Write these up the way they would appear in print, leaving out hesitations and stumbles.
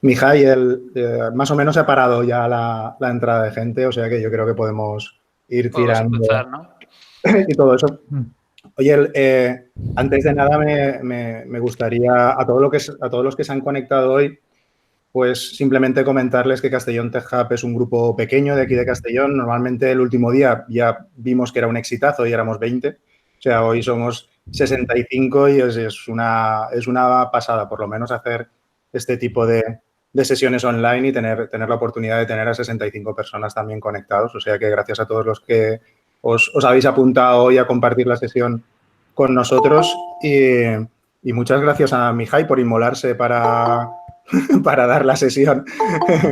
Mihai, más o menos ha parado ya la entrada de gente, o sea que yo creo que podemos ir Podemos tirando empezar, ¿no? y todo eso. Oye, antes de nada me gustaría a todos los que se han conectado hoy, pues simplemente comentarles que Castellón Tech Hub es un grupo pequeño de aquí de Castellón. Normalmente el último día ya vimos que era un exitazo y éramos 20. O sea, hoy somos 65 y es una pasada, por lo menos hacer este tipo de sesiones online y tener la oportunidad de tener a 65 personas también conectados. O sea que gracias a todos los que os habéis apuntado hoy a compartir la sesión con nosotros y muchas gracias a Mihai por inmolarse para dar la sesión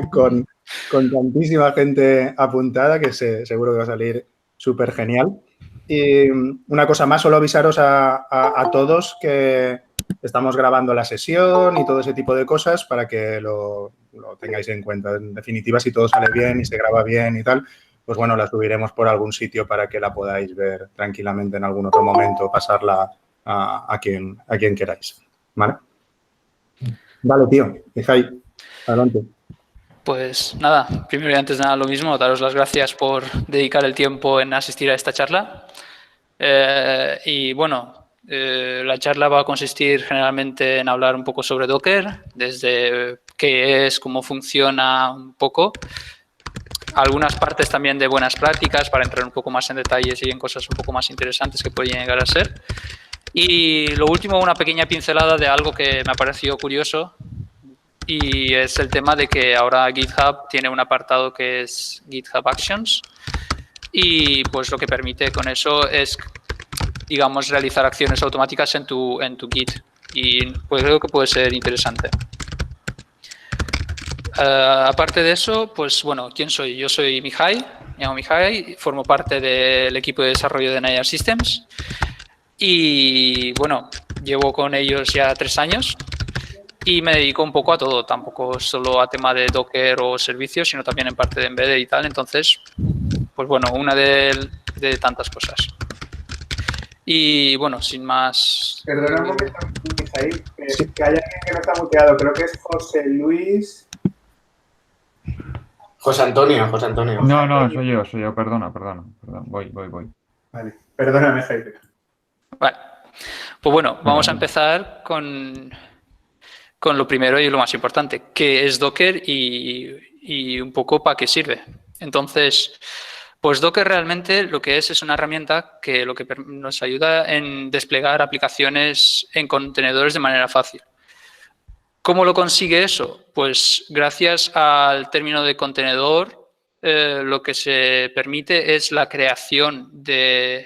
con tantísima gente apuntada que seguro que va a salir súper genial. Y una cosa más, solo avisaros a todos que estamos grabando la sesión y todo ese tipo de cosas para que lo tengáis en cuenta. En definitiva, si todo sale bien y se graba bien y tal, pues bueno, la subiremos por algún sitio para que la podáis ver tranquilamente en algún otro momento, pasarla a quien queráis. ¿Vale? Vale, tío. Mihai, adelante. Pues nada, primero y antes de nada lo mismo, daros las gracias por dedicar el tiempo en asistir a esta charla. Y bueno, la charla va a consistir generalmente en hablar un poco sobre Docker, desde qué es, cómo funciona un poco, algunas partes también de buenas prácticas para entrar un poco más en detalles y en cosas un poco más interesantes que pueden llegar a ser. Y lo último, una pequeña pincelada de algo que me ha parecido curioso y es el tema de que ahora GitHub tiene un apartado que es GitHub Actions y pues lo que permite con eso es, digamos, realizar acciones automáticas en tu Git y pues creo que puede ser interesante. Aparte de eso, pues bueno, ¿quién soy? Yo soy Mihai, me llamo Mihai, formo parte del equipo de desarrollo de Nayar Systems y bueno, llevo con ellos ya 3 años y me dedico un poco a todo, tampoco solo a tema de Docker o servicios, sino también en parte de Embedded y tal, entonces, pues bueno, una de tantas cosas. Y bueno, sin más... Perdona un momento, Mijail, que hay alguien que no está muteado, creo que es José Luis... José Antonio. No, soy yo, perdona, voy. Vale, perdona, Mijail. Vale, pues bueno, vamos a empezar con lo primero y lo más importante, qué es Docker y un poco para qué sirve. Entonces, pues Docker realmente lo que es una herramienta que lo que nos ayuda en desplegar aplicaciones en contenedores de manera fácil. ¿Cómo lo consigue eso? Pues gracias al término de contenedor, lo que se permite es la creación de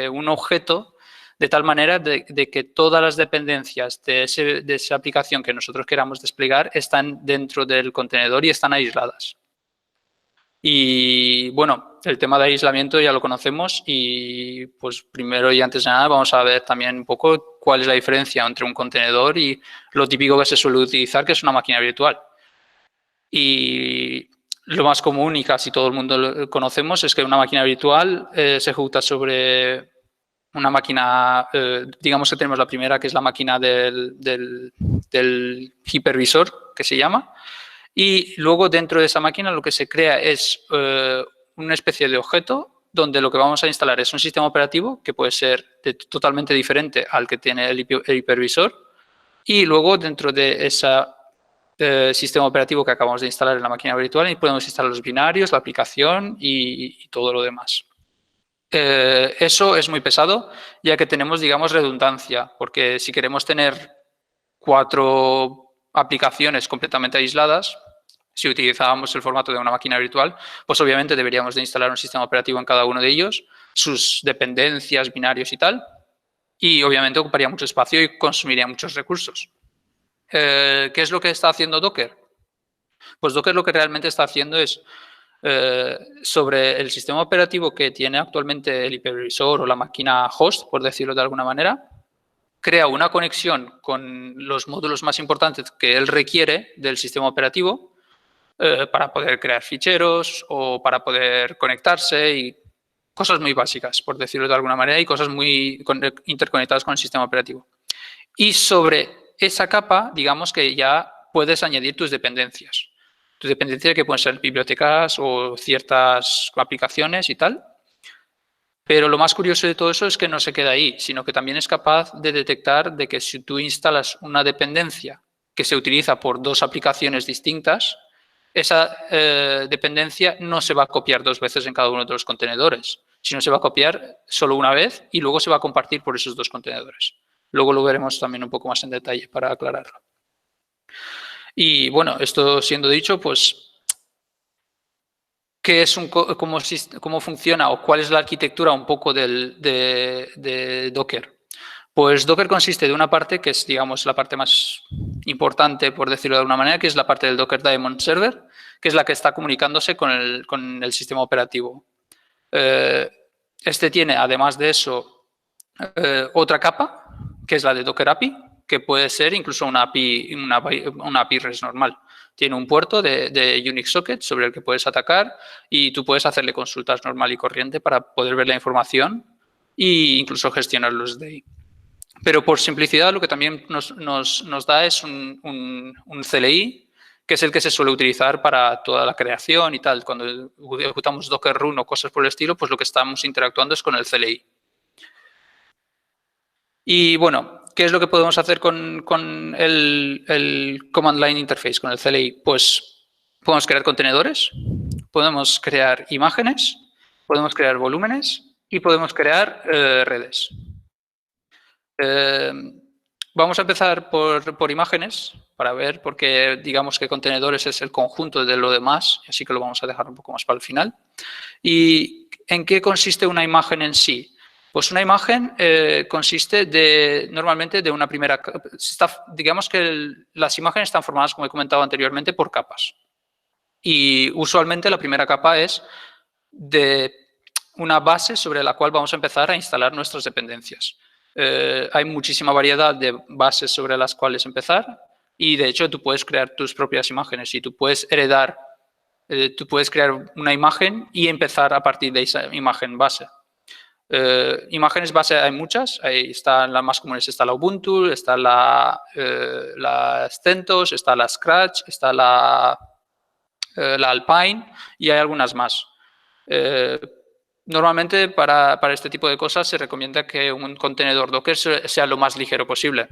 un objeto de tal manera de que todas las dependencias de esa aplicación que nosotros queramos desplegar están dentro del contenedor y están aisladas. Y bueno, el tema de aislamiento ya lo conocemos y pues primero y antes de nada vamos a ver también un poco cuál es la diferencia entre un contenedor y lo típico que se suele utilizar, que es una máquina virtual. Y lo más común y casi todo el mundo lo conocemos es que una máquina virtual se ejecuta sobre una máquina, digamos que tenemos la primera, que es la máquina del hipervisor, que se llama, y luego dentro de esa máquina lo que se crea es una especie de objeto donde lo que vamos a instalar es un sistema operativo que puede ser totalmente diferente al que tiene el hipervisor, y luego dentro de ese sistema operativo que acabamos de instalar en la máquina virtual podemos instalar los binarios, la aplicación y todo lo demás. Eso es muy pesado, ya que tenemos, digamos, redundancia, porque si queremos tener 4 aplicaciones completamente aisladas, si utilizábamos el formato de una máquina virtual, pues obviamente deberíamos de instalar un sistema operativo en cada uno de ellos, sus dependencias, binarios y tal, y obviamente ocuparía mucho espacio y consumiría muchos recursos. ¿Qué es lo que está haciendo Docker? Pues Docker lo que realmente está haciendo es sobre el sistema operativo que tiene actualmente el hipervisor o la máquina host, por decirlo de alguna manera, crea una conexión con los módulos más importantes que él requiere del sistema operativo para poder crear ficheros o para poder conectarse y cosas muy básicas, por decirlo de alguna manera, y cosas muy interconectadas con el sistema operativo. Y sobre esa capa, digamos que ya puedes añadir tus dependencias. Tus dependencias que pueden ser bibliotecas o ciertas aplicaciones y tal. Pero lo más curioso de todo eso es que no se queda ahí, sino que también es capaz de detectar de que si tú instalas una dependencia que se utiliza por 2 aplicaciones distintas, esa dependencia no se va a copiar 2 veces en cada uno de los contenedores, sino se va a copiar solo una vez y luego se va a compartir por esos 2 contenedores. Luego lo veremos también un poco más en detalle para aclararlo. Y bueno, esto siendo dicho, pues ¿qué es cómo funciona o cuál es la arquitectura un poco de Docker? Pues Docker consiste de una parte que es, digamos, la parte más importante, por decirlo de alguna manera, que es la parte del Docker Daemon Server, que es la que está comunicándose con el sistema operativo. Este tiene, además de eso, otra capa, que es la de Docker API, que puede ser incluso una API REST normal. Tiene un puerto de Unix Socket sobre el que puedes atacar y tú puedes hacerle consultas normal y corriente para poder ver la información e incluso gestionarlos desde ahí. Pero por simplicidad lo que también nos da es un CLI, que es el que se suele utilizar para toda la creación y tal. Cuando ejecutamos Docker Run o cosas por el estilo, pues lo que estamos interactuando es con el CLI. Y bueno, ¿qué es lo que podemos hacer con el Command Line Interface, con el CLI? Pues podemos crear contenedores, podemos crear imágenes, podemos crear volúmenes y podemos crear redes. Vamos a empezar por imágenes para ver, porque digamos que contenedores es el conjunto de lo demás, así que lo vamos a dejar un poco más para el final. ¿Y en qué consiste una imagen en sí? Pues una imagen consiste normalmente de una primera capa. Digamos que las imágenes están formadas, como he comentado anteriormente, por capas. Y usualmente la primera capa es de una base sobre la cual vamos a empezar a instalar nuestras dependencias. Hay muchísima variedad de bases sobre las cuales empezar y, de hecho, tú puedes crear tus propias imágenes y tú puedes heredar, tú puedes crear una imagen y empezar a partir de esa imagen base. Imágenes base hay muchas, ahí están las más comunes, está la Ubuntu, está la CentOS, está la Scratch, está la Alpine y hay algunas más. Normalmente para este tipo de cosas se recomienda que un contenedor Docker sea lo más ligero posible.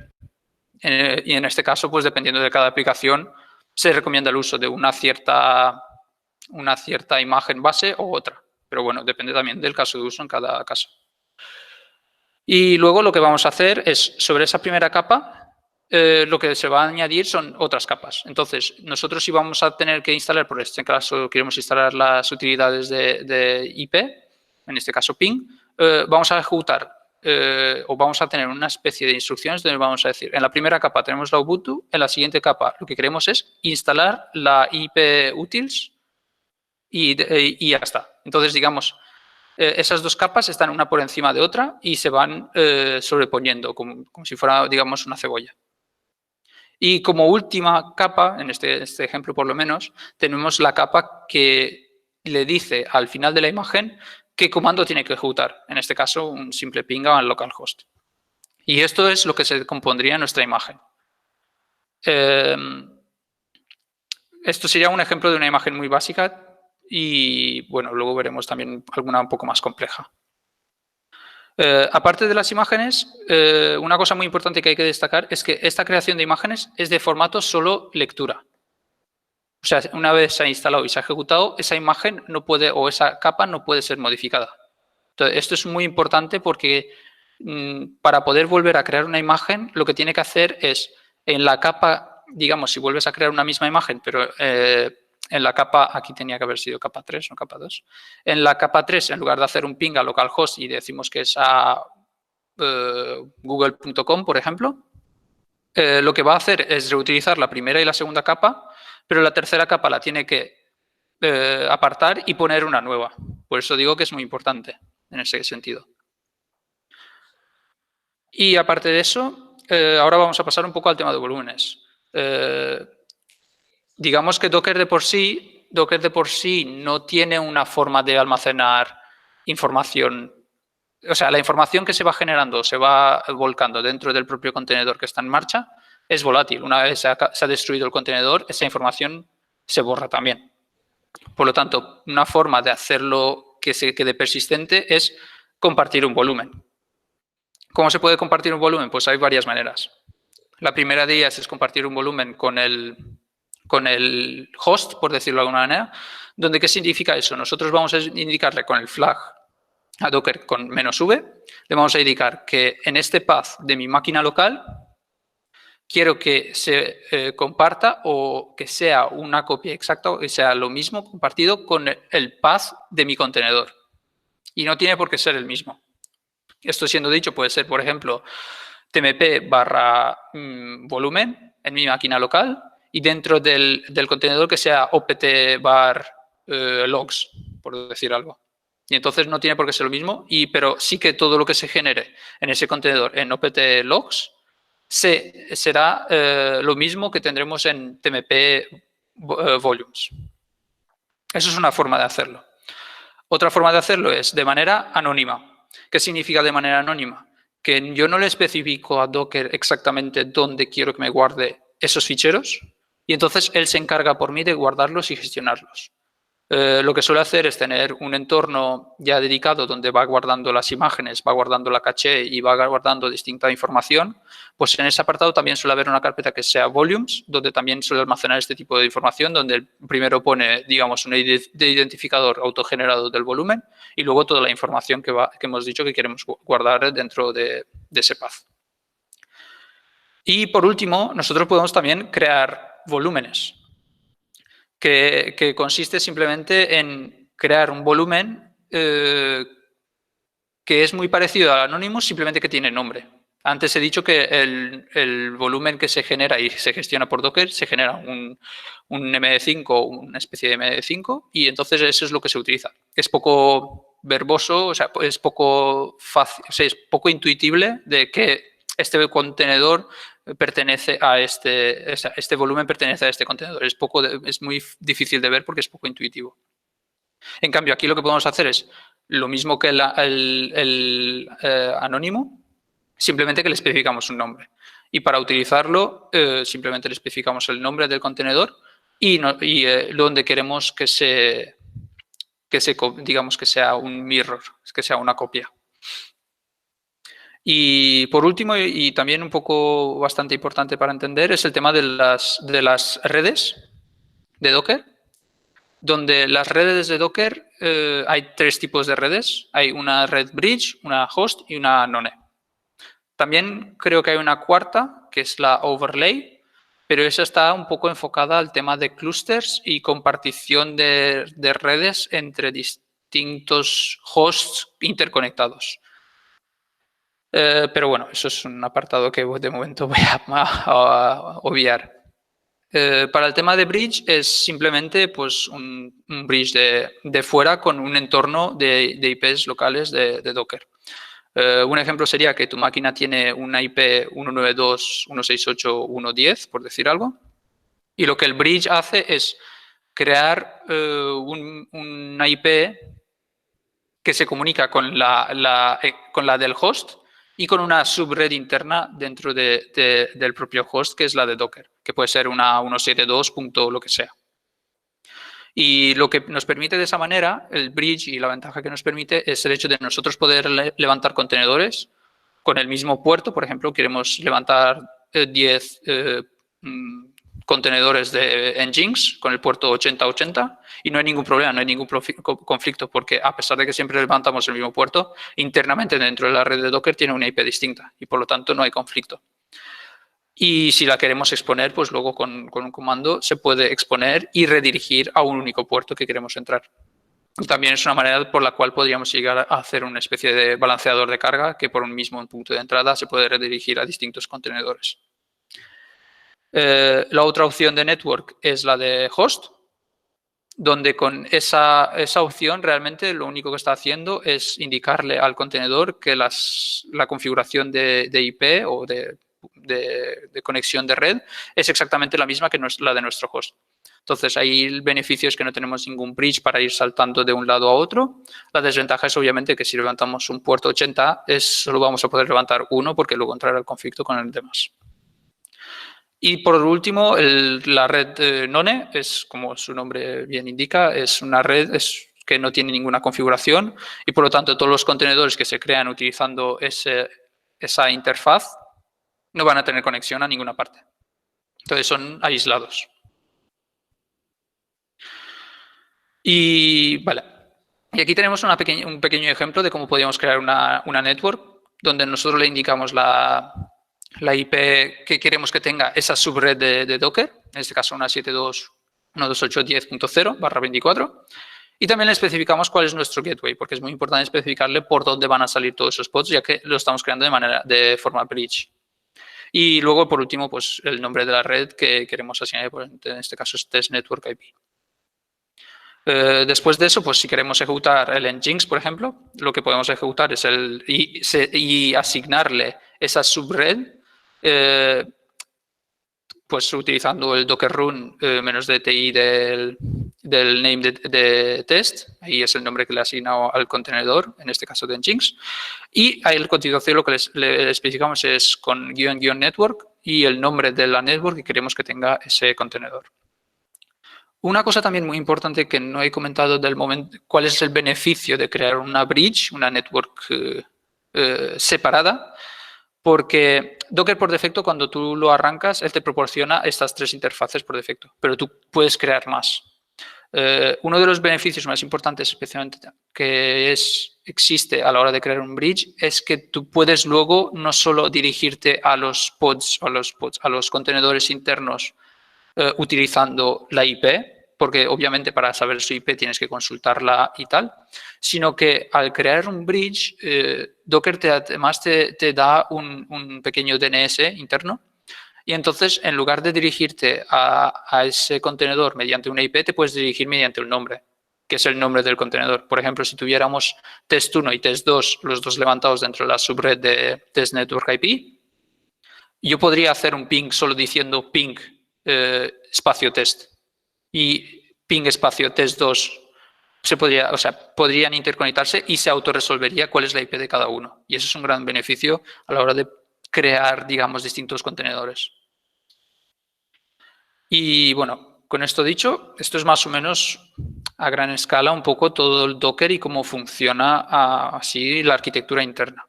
Y en este caso, pues dependiendo de cada aplicación, se recomienda el uso de una cierta imagen base o otra. Pero bueno, depende también del caso de uso en cada caso. Y luego lo que vamos a hacer es, sobre esa primera capa, lo que se va a añadir son otras capas. Entonces, nosotros si vamos a tener que instalar, por este caso queremos instalar las utilidades de IP, en este caso ping, vamos a ejecutar o vamos a tener una especie de instrucciones donde vamos a decir, en la primera capa tenemos la Ubuntu, en la siguiente capa lo que queremos es instalar la IP utils y ya está. Entonces, digamos, esas 2 capas están una por encima de otra y se van sobreponiendo como si fuera, digamos, una cebolla. Y como última capa, en este ejemplo por lo menos, tenemos la capa que le dice al final de la imagen qué comando tiene que ejecutar. En este caso, un simple ping a localhost. Y esto es lo que se compondría en nuestra imagen. Esto sería un ejemplo de una imagen muy básica y, bueno, luego veremos también alguna un poco más compleja. Aparte de las imágenes, una cosa muy importante que hay que destacar es que esta creación de imágenes es de formato solo lectura. O sea, una vez se ha instalado y se ha ejecutado, esa imagen no puede, o esa capa no puede ser modificada. Entonces, esto es muy importante porque para poder volver a crear una imagen, lo que tiene que hacer es, en la capa, digamos, si vuelves a crear una misma imagen, pero en la capa, aquí tenía que haber sido capa 3, no capa 2. En la capa 3, en lugar de hacer un ping a localhost y decimos que es a google.com, por ejemplo, lo que va a hacer es reutilizar la primera y la segunda capa, pero la tercera capa la tiene que apartar y poner una nueva. Por eso digo que es muy importante en ese sentido. Y aparte de eso, ahora vamos a pasar un poco al tema de volúmenes. Digamos que Docker de por sí no tiene una forma de almacenar información. O sea, la información que se va generando se va volcando dentro del propio contenedor que está en marcha, es volátil. Una vez se ha destruido el contenedor, esa información se borra también. Por lo tanto, una forma de hacerlo que se quede persistente es compartir un volumen. ¿Cómo se puede compartir un volumen? Pues hay varias maneras. La primera de ellas es compartir un volumen con el host, por decirlo de alguna manera, donde ¿qué significa eso? Nosotros vamos a indicarle con el flag a Docker con "-v", le vamos a indicar que en este path de mi máquina local quiero que se comparta o que sea una copia exacta o que sea lo mismo compartido con el path de mi contenedor. Y no tiene por qué ser el mismo. Esto siendo dicho puede ser, por ejemplo, tmp/volumen en mi máquina local y dentro del contenedor que sea opt/logs, por decir algo. Y entonces no tiene por qué ser lo mismo, pero sí que todo lo que se genere en ese contenedor en opt/logs será lo mismo que tendremos en tmp/volumes. Eso es una forma de hacerlo. Otra forma de hacerlo es de manera anónima. ¿Qué significa de manera anónima? Que yo no le especifico a Docker exactamente dónde quiero que me guarde esos ficheros y entonces él se encarga por mí de guardarlos y gestionarlos. Lo que suele hacer es tener un entorno ya dedicado donde va guardando las imágenes, va guardando la caché y va guardando distinta información. Pues en ese apartado también suele haber una carpeta que sea volumes, donde también suele almacenar este tipo de información, donde el primero pone, digamos, un identificador autogenerado del volumen y luego toda la información que hemos dicho que queremos guardar dentro de ese path. Y por último, nosotros podemos también crear volúmenes. Que consiste simplemente en crear un volumen que es muy parecido al Anonymous, simplemente que tiene nombre. Antes he dicho que el volumen que se genera y se gestiona por Docker se genera un MD5, una especie de MD5, y entonces eso es lo que se utiliza. Es poco verboso, o sea, es poco fácil, o sea, es poco intuitible de que este contenedor pertenece a este volumen pertenece a este contenedor. Es muy difícil de ver porque es poco intuitivo. En cambio, aquí lo que podemos hacer es lo mismo que el anónimo, simplemente que le especificamos un nombre. Y para utilizarlo, simplemente le especificamos el nombre del contenedor y donde queremos digamos que sea un mirror, que sea una copia. Y por último, y también un poco bastante importante para entender, es el tema de las redes de Docker, donde las redes de Docker hay tres tipos de redes. Hay una red bridge, una host y una none. También creo que hay una cuarta, que es la overlay, pero esa está un poco enfocada al tema de clusters y compartición de redes entre distintos hosts interconectados. Pero bueno, eso es un apartado que de momento voy a obviar. Para el tema de bridge es simplemente pues, un bridge de fuera con un entorno de IPs locales de Docker. Un ejemplo sería que tu máquina tiene una IP 192.168.1.10, por decir algo, y lo que el bridge hace es crear una IP que se comunica con la del host y con una subred interna dentro del propio host, que es la de Docker, que puede ser una 172. Lo que sea. Y lo que nos permite de esa manera, el bridge y la ventaja que nos permite es el hecho de nosotros poder levantar contenedores con el mismo puerto. Por ejemplo, queremos levantar 10 contenedores de Nginx con el puerto 8080 y no hay ningún problema, no hay ningún conflicto porque a pesar de que siempre levantamos el mismo puerto, internamente dentro de la red de Docker tiene una IP distinta y por lo tanto no hay conflicto. Y si la queremos exponer, pues luego con un comando se puede exponer y redirigir a un único puerto que queremos entrar. También es una manera por la cual podríamos llegar a hacer una especie de balanceador de carga que por un mismo punto de entrada se puede redirigir a distintos contenedores. La otra opción de network es la de host, donde con esa opción realmente lo único que está haciendo es indicarle al contenedor que la configuración de IP o de conexión de red es exactamente la misma que la de nuestro host. Entonces, ahí el beneficio es que no tenemos ningún bridge para ir saltando de un lado a otro. La desventaja es obviamente que si levantamos un puerto 80, solo vamos a poder levantar uno porque luego entrará el conflicto con el demás. Y por último, la red None es, como su nombre bien indica, es una red que no tiene ninguna configuración y por lo tanto todos los contenedores que se crean utilizando esa interfaz no van a tener conexión a ninguna parte. Entonces son aislados. Y vale. Y aquí tenemos un pequeño ejemplo de cómo podríamos crear una network donde nosotros le indicamos la IP que queremos que tenga esa subred de Docker, en este caso una 192.168.10.0/24, y también le especificamos cuál es nuestro gateway, porque es muy importante especificarle por dónde van a salir todos esos pods, ya que lo estamos creando de forma bridge. Y luego, por último, pues el nombre de la red que queremos asignar, en este caso es Test Network IP. Después de eso, pues si queremos ejecutar el Nginx, por ejemplo, lo que podemos ejecutar es y asignarle esa subred, pues utilizando el docker run -dti del name de test, ahí es el nombre que le he asignado al contenedor, en este caso de Nginx, y ahí a continuación lo que le especificamos es con --network y el nombre de la network que queremos que tenga ese contenedor. Una cosa también muy importante que no he comentado del momento, cuál es el beneficio de crear una bridge, una network separada, porque Docker por defecto, cuando tú lo arrancas, él te proporciona estas 3 interfaces por defecto, pero tú puedes crear más. Uno de los beneficios más importantes, especialmente que existe a la hora de crear un bridge, es que tú puedes luego no solo dirigirte a los pods, a los contenedores internos utilizando la IP, porque obviamente para saber su IP tienes que consultarla y tal, sino que al crear un bridge, Docker además te da un pequeño DNS interno y entonces en lugar de dirigirte a ese contenedor mediante una IP, te puedes dirigir mediante un nombre, que es el nombre del contenedor. Por ejemplo, si tuviéramos test1 y test2, los dos levantados dentro de la subred de Test Network IP, yo podría hacer un ping solo diciendo ping espacio test y ping espacio test2 podrían interconectarse y se autorresolvería cuál es la IP de cada uno. Y eso es un gran beneficio a la hora de crear, digamos, distintos contenedores. Y bueno, con esto dicho, esto es más o menos a gran escala un poco todo el Docker y cómo funciona así la arquitectura interna.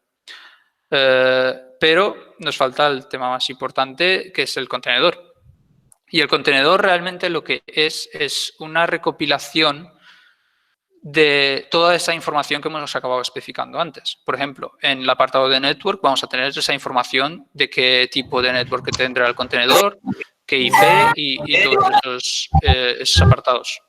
Pero nos falta el tema más importante, que es el contenedor. Y el contenedor realmente lo que es una recopilación de toda esa información que hemos acabado especificando antes. Por ejemplo, en el apartado de network vamos a tener esa información de qué tipo de network tendrá el contenedor, qué IP y todos esos apartados.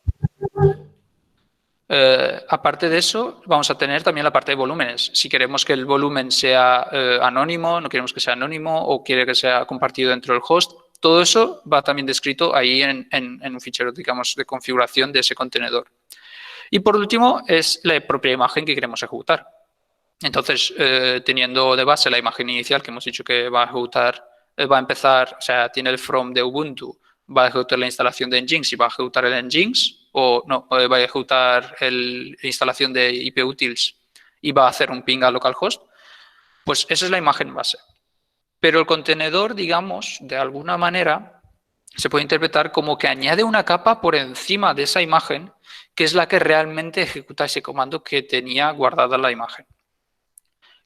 Aparte de eso, vamos a tener también la parte de volúmenes. Si queremos que el volumen sea anónimo, no queremos que sea anónimo o quiere que sea compartido dentro del host, todo eso va también descrito ahí en un fichero, digamos, de configuración de ese contenedor. Y por último, es la propia imagen que queremos ejecutar. Entonces, teniendo de base la imagen inicial que hemos dicho que va a ejecutar, va a empezar, o sea, tiene el from de Ubuntu, va a ejecutar la instalación de Nginx y va a ejecutar el Nginx, o no, va a ejecutar la instalación de iputils y va a hacer un ping a localhost, pues esa es la imagen base. Pero el contenedor, digamos, de alguna manera, se puede interpretar como que añade una capa por encima de esa imagen, que es la que realmente ejecuta ese comando que tenía guardada la imagen.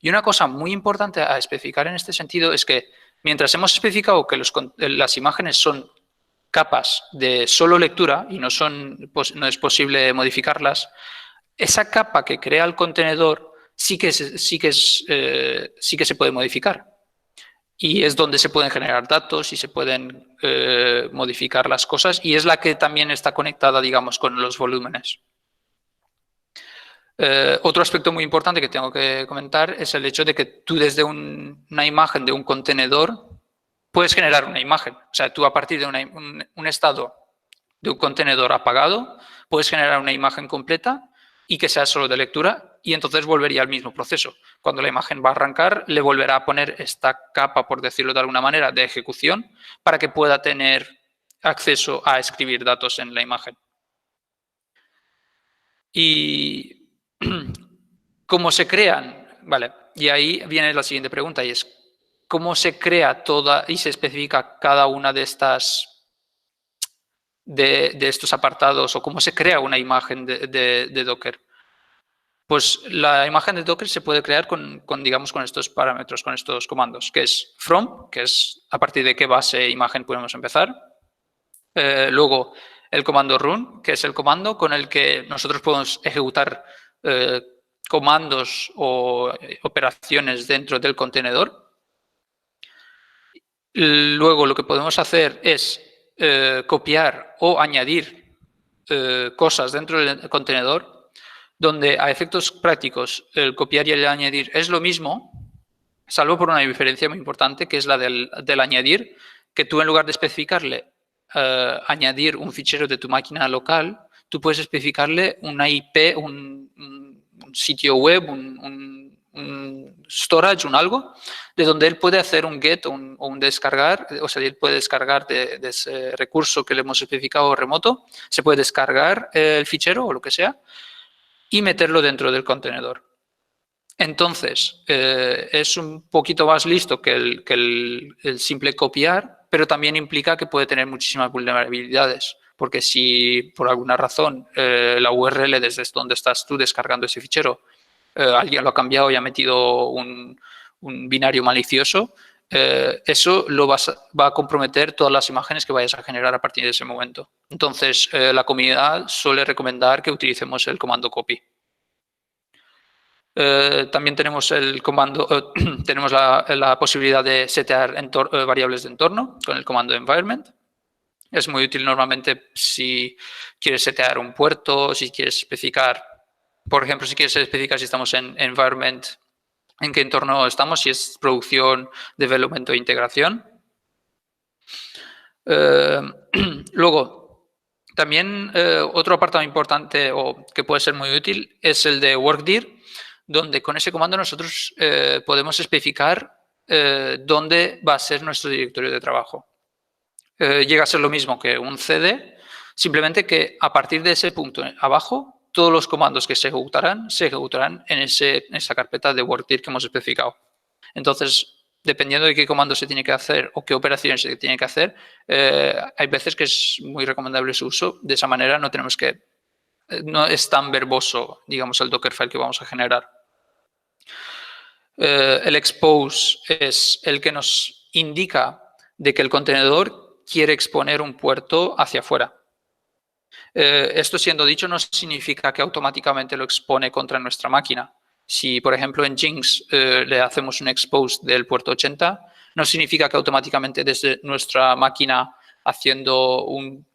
Y una cosa muy importante a especificar en este sentido es que mientras hemos especificado que las imágenes son capas de solo lectura y no es posible modificarlas, esa capa que crea el contenedor sí que se puede modificar. Y es donde se pueden generar datos y se pueden modificar las cosas y es la que también está conectada, digamos, con los volúmenes. Otro aspecto muy importante que tengo que comentar es el hecho de que tú desde una imagen de un contenedor puedes generar una imagen. O sea, tú a partir de un estado de un contenedor apagado puedes generar una imagen completa y que sea solo de lectura y entonces volvería al mismo proceso. Cuando la imagen va a arrancar, le volverá a poner esta capa, por decirlo de alguna manera, de ejecución para que pueda tener acceso a escribir datos en la imagen. Y ¿cómo se crean? Vale, y ahí viene la siguiente pregunta y es cómo se crea toda y se especifica cada una de estas de estos apartados o cómo se crea una imagen de Docker. Pues la imagen de Docker se puede crear digamos, con estos parámetros, con estos comandos, que es from, que es a partir de qué base imagen podemos empezar. Luego, el comando run, que es el comando con el que nosotros podemos ejecutar comandos o operaciones dentro del contenedor. Luego, lo que podemos hacer es copiar o añadir cosas dentro del contenedor, donde a efectos prácticos el copiar y el añadir es lo mismo, salvo por una diferencia muy importante, que es la del añadir, que tú en lugar de especificarle añadir un fichero de tu máquina local, tú puedes especificarle una IP, un sitio web, un storage, un algo, de donde él puede hacer un get o un descargar, o sea, él puede descargar de ese recurso que le hemos especificado remoto, se puede descargar el fichero o lo que sea, y meterlo dentro del contenedor. Entonces, es un poquito más listo que el simple copiar, pero también implica que puede tener muchísimas vulnerabilidades, porque si por alguna razón la URL desde donde estás tú descargando ese fichero, alguien lo ha cambiado y ha metido un binario malicioso, eso va a comprometer todas las imágenes que vayas a generar a partir de ese momento. Entonces, la comunidad suele recomendar que utilicemos el comando copy. También tenemos el comando, tenemos la posibilidad de setear variables de entorno con el comando environment. Es muy útil normalmente si quieres setear un puerto, si quieres especificar, por ejemplo, si quieres especificar si estamos en environment, en qué entorno estamos, si es producción, development o integración. Luego, también otro apartado importante o que puede ser muy útil es el de workdir, donde con ese comando nosotros podemos especificar dónde va a ser nuestro directorio de trabajo. Llega a ser lo mismo que un CD, simplemente que a partir de ese punto abajo, todos los comandos que se ejecutarán en esa carpeta de workdir que hemos especificado. Entonces, dependiendo de qué comando se tiene que hacer o qué operaciones se tiene que hacer, hay veces que es muy recomendable su uso. De esa manera no es tan verboso, digamos, el Dockerfile que vamos a generar. El expose es el que nos indica de que el contenedor quiere exponer un puerto hacia afuera. Esto, siendo dicho, no significa que automáticamente lo expone contra nuestra máquina. Si, por ejemplo, en Jinx le hacemos un expose del puerto 80, no significa que automáticamente desde nuestra máquina haciendo un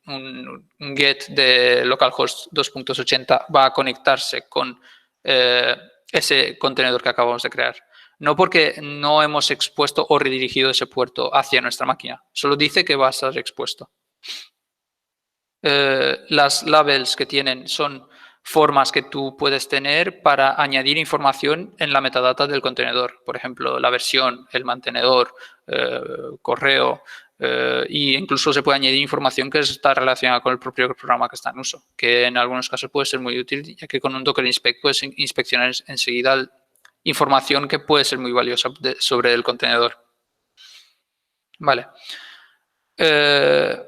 get de localhost 2.80 va a conectarse con ese contenedor que acabamos de crear. No porque no hemos expuesto o redirigido ese puerto hacia nuestra máquina, solo dice que va a estar expuesto. Las labels que tienen son formas que tú puedes tener para añadir información en la metadata del contenedor. Por ejemplo, la versión, el mantenedor, correo, e incluso se puede añadir información que está relacionada con el propio programa que está en uso, que en algunos casos puede ser muy útil, ya que con un Docker Inspect puedes inspeccionar enseguida información que puede ser muy valiosa sobre el contenedor. Vale.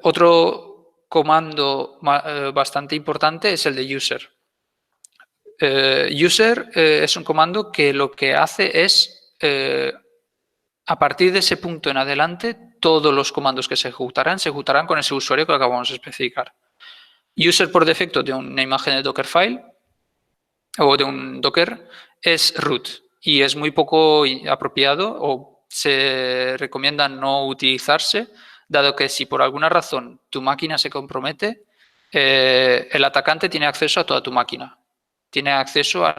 Otro comando bastante importante es el de user. User es un comando que lo que hace es, a partir de ese punto en adelante, todos los comandos que se ejecutarán con ese usuario que acabamos de especificar. User por defecto de una imagen de Dockerfile o de un Docker es root y es muy poco apropiado o se recomienda no utilizarse, dado que si por alguna razón tu máquina se compromete, el atacante tiene acceso a toda tu máquina. Tiene acceso a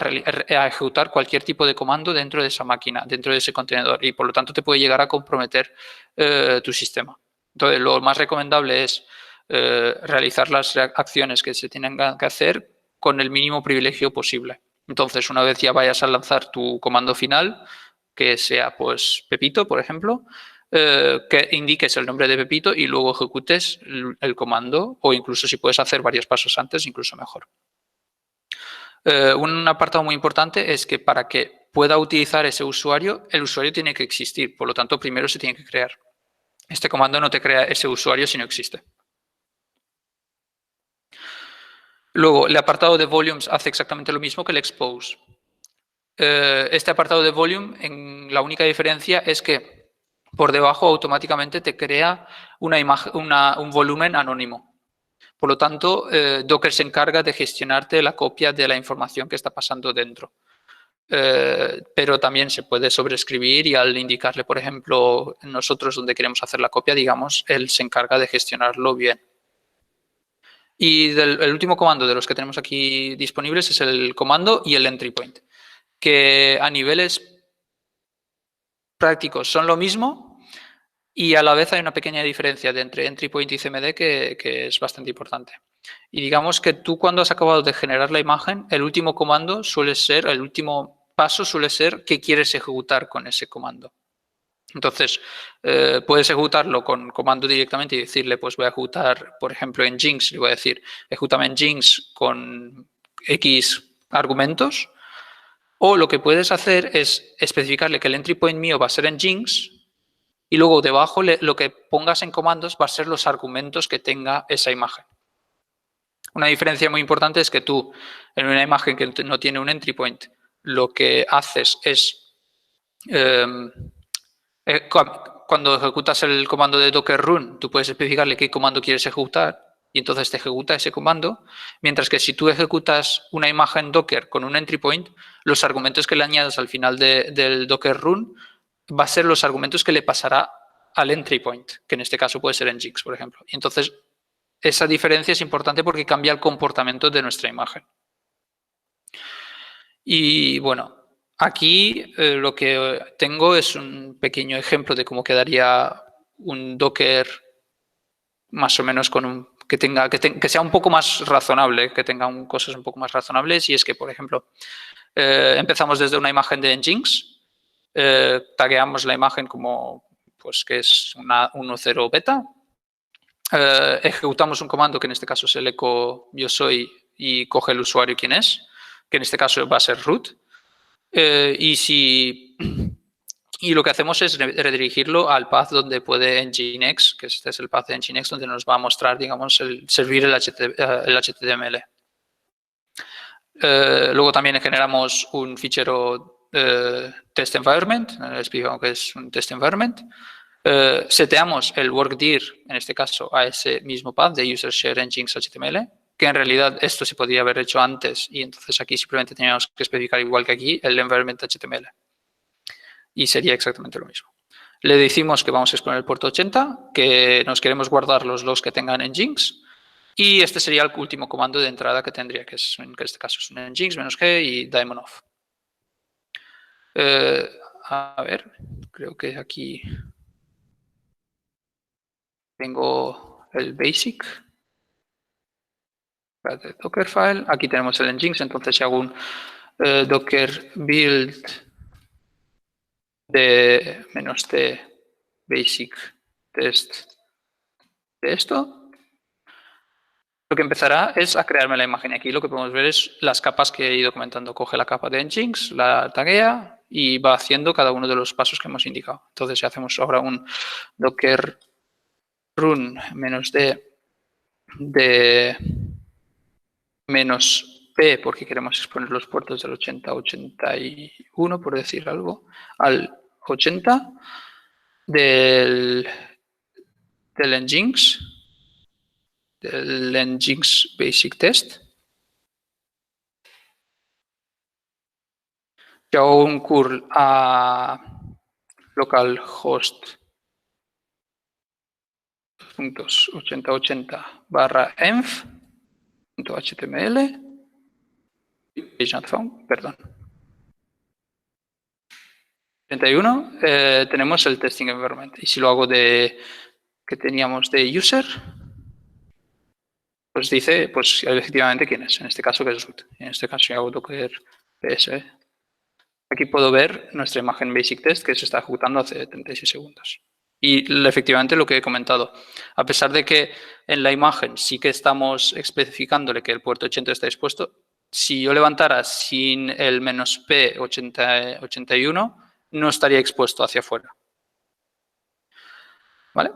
ejecutar cualquier tipo de comando dentro de esa máquina, dentro de ese contenedor, y por lo tanto te puede llegar a comprometer tu sistema. Entonces, lo más recomendable es realizar las acciones que se tienen que hacer con el mínimo privilegio posible. Entonces, una vez ya vayas a lanzar tu comando final, que sea pues Pepito, por ejemplo, que indiques el nombre de Pepito y luego ejecutes el comando, o incluso si puedes hacer varios pasos antes, incluso mejor. Un apartado muy importante es que para que pueda utilizar ese usuario, el usuario tiene que existir. Por lo tanto, primero se tiene que crear. Este comando no te crea ese usuario si no existe. Luego, el apartado de volumes hace exactamente lo mismo que el expose. Este apartado de volume, la única diferencia es que por debajo automáticamente te crea un volumen anónimo. Por lo tanto, Docker se encarga de gestionarte la copia de la información que está pasando dentro. Pero también se puede sobreescribir y al indicarle, por ejemplo, nosotros donde queremos hacer la copia, digamos, él se encarga de gestionarlo bien. Y el último comando de los que tenemos aquí disponibles es el comando y el entry point, que a niveles prácticos son lo mismo y a la vez hay una pequeña diferencia entre entry point y CMD que es bastante importante. Y digamos que tú cuando has acabado de generar la imagen, el último comando suele ser, el último paso suele ser qué quieres ejecutar con ese comando. Entonces, puedes ejecutarlo con comando directamente y decirle, pues voy a ejecutar, por ejemplo, en Jinx, le voy a decir, ejecútame en Jinx con X argumentos. O lo que puedes hacer es especificarle que el entry point mío va a ser en Jinx y luego debajo lo que pongas en comandos va a ser los argumentos que tenga esa imagen. Una diferencia muy importante es que tú, en una imagen que no tiene un entry point, lo que haces es... cuando ejecutas el comando de docker run, tú puedes especificarle qué comando quieres ejecutar y entonces te ejecuta ese comando, mientras que si tú ejecutas una imagen Docker con un entry point, los argumentos que le añadas al final del docker run va a ser los argumentos que le pasará al entry point, que en este caso puede ser en Jinx, por ejemplo. Y entonces esa diferencia es importante porque cambia el comportamiento de nuestra imagen. Y bueno, aquí lo que tengo es un pequeño ejemplo de cómo quedaría un Docker más o menos con que sea un poco más razonable, que tenga cosas un poco más razonables. Y es que, por ejemplo, empezamos desde una imagen de Nginx, tagueamos la imagen como pues, que es una 1.0 beta, ejecutamos un comando que en este caso es el echo yo soy y coge el usuario quién es, que en este caso va a ser root. Y lo que hacemos es redirigirlo al path donde puede Nginx, que este es el path de Nginx donde nos va a mostrar, digamos, servir el HTML. Luego también generamos un fichero test environment, explicamos que es un test environment. Seteamos el workdir, en este caso, a ese mismo path de user share Nginx HTML, que en realidad esto se podría haber hecho antes y entonces aquí simplemente teníamos que especificar igual que aquí el environment HTML. Y sería exactamente lo mismo. Le decimos que vamos a exponer el puerto 80, que nos queremos guardar los logs que tengan en Nginx y este sería el último comando de entrada que tendría, que en este caso es un Nginx -g y daemon off. A ver, creo que aquí tengo el basic. Dockerfile. Aquí tenemos el Nginx, entonces si hago un docker build de -t basic test de esto, lo que empezará es a crearme la imagen. Aquí lo que podemos ver es las capas que he ido comentando. Coge la capa de Nginx, la taguea y va haciendo cada uno de los pasos que hemos indicado. Entonces, si hacemos ahora un docker run -d de -p, porque queremos exponer los puertos del 80 a 81, por decir algo, al 80 del Nginx, del Nginx Basic Test. Yo hago un curl a localhost 8080/env.html. Page not found, perdón. 31, tenemos el testing environment. Y si lo hago que teníamos de user, pues dice, pues efectivamente quién es. En este caso que es root. En este caso yo hago docker ps. Aquí puedo ver nuestra imagen basic test que se está ejecutando hace 36 segundos. Y efectivamente lo que he comentado, a pesar de que en la imagen sí que estamos especificándole que el puerto 80 está expuesto, si yo levantara sin el -P81, no estaría expuesto hacia afuera. ¿Vale?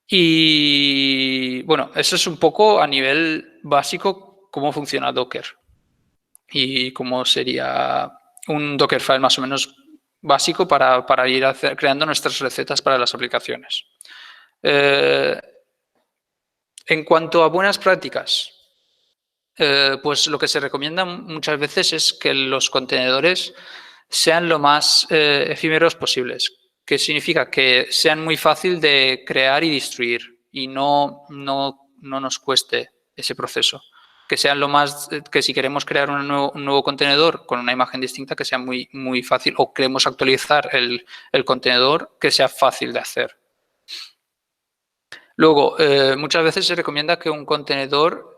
Y bueno, eso es un poco a nivel básico cómo funciona Docker y cómo sería un Dockerfile más o menos básico para ir creando nuestras recetas para las aplicaciones. En cuanto a buenas prácticas, pues lo que se recomienda muchas veces es que los contenedores sean lo más efímeros posibles, que significa que sean muy fácil de crear y destruir y no nos cueste ese proceso. Que sean lo más, que si queremos crear un nuevo contenedor con una imagen distinta, que sea muy, muy fácil, o queremos actualizar el contenedor, que sea fácil de hacer. Luego, muchas veces se recomienda que un contenedor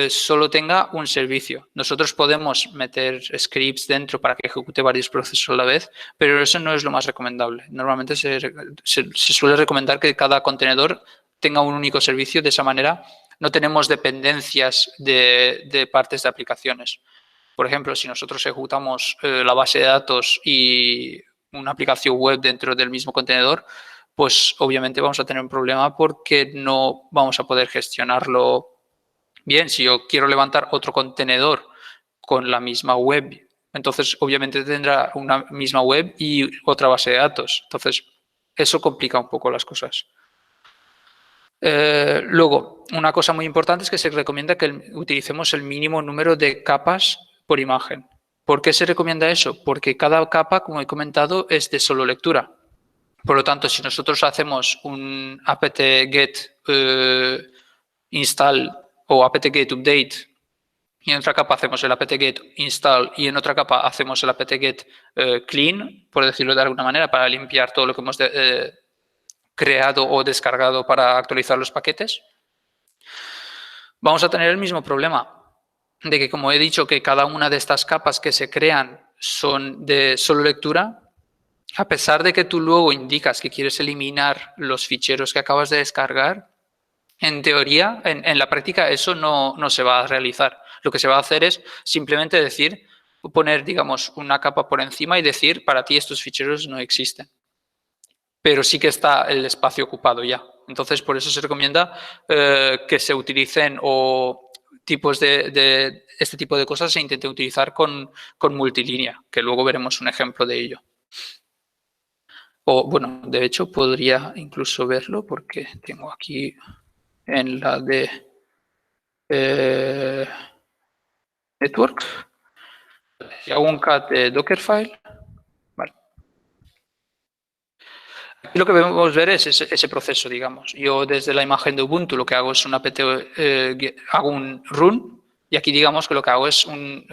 solo tenga un servicio. Nosotros podemos meter scripts dentro para que ejecute varios procesos a la vez, pero eso no es lo más recomendable. Normalmente se suele recomendar que cada contenedor tenga un único servicio. De esa manera no tenemos dependencias de partes de aplicaciones. Por ejemplo, si nosotros ejecutamos la base de datos y una aplicación web dentro del mismo contenedor, pues obviamente vamos a tener un problema porque no vamos a poder gestionarlo bien. Si yo quiero levantar otro contenedor con la misma web, entonces obviamente tendrá una misma web y otra base de datos. Entonces, eso complica un poco las cosas. Luego, una cosa muy importante es que se recomienda que utilicemos el mínimo número de capas por imagen. ¿Por qué se recomienda eso? Porque cada capa, como he comentado, es de solo lectura. Por lo tanto, si nosotros hacemos un apt-get install o apt-get update y en otra capa hacemos el apt-get install y en otra capa hacemos el apt-get clean, por decirlo de alguna manera, para limpiar todo lo que hemos creado o descargado para actualizar los paquetes, vamos a tener el mismo problema de que, como he dicho, que cada una de estas capas que se crean son de solo lectura. A pesar de que tú luego indicas que quieres eliminar los ficheros que acabas de descargar, en teoría, en la práctica, eso no se va a realizar. Lo que se va a hacer es simplemente decir, poner, digamos, una capa por encima y decir, para ti estos ficheros no existen. Pero sí que está el espacio ocupado ya. Entonces, por eso se recomienda que se utilicen o tipos de este tipo de cosas se intente utilizar con multilínea, que luego veremos un ejemplo de ello. O, bueno, de hecho, podría incluso verlo porque tengo aquí en la de Network. Si hago un cat de Dockerfile, vale. Aquí lo que podemos ver es ese proceso, digamos. Yo desde la imagen de Ubuntu lo que hago es hago un run y aquí digamos que lo que hago es un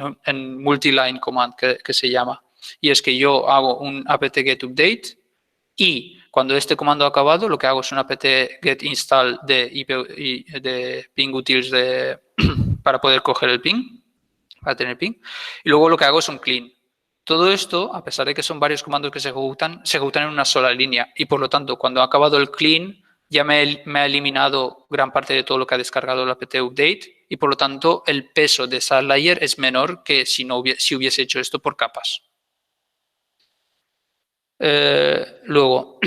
multiline command que se llama. Y es que yo hago un apt-get update. Y cuando este comando ha acabado, lo que hago es un apt-get install de ping utils para poder coger el ping, para tener ping. Y luego lo que hago es un clean. Todo esto, a pesar de que son varios comandos que se ejecutan en una sola línea. Y por lo tanto, cuando ha acabado el clean, ya me ha eliminado gran parte de todo lo que ha descargado el apt-update. Y por lo tanto, el peso de esa layer es menor que si hubiese hecho esto por capas. Luego,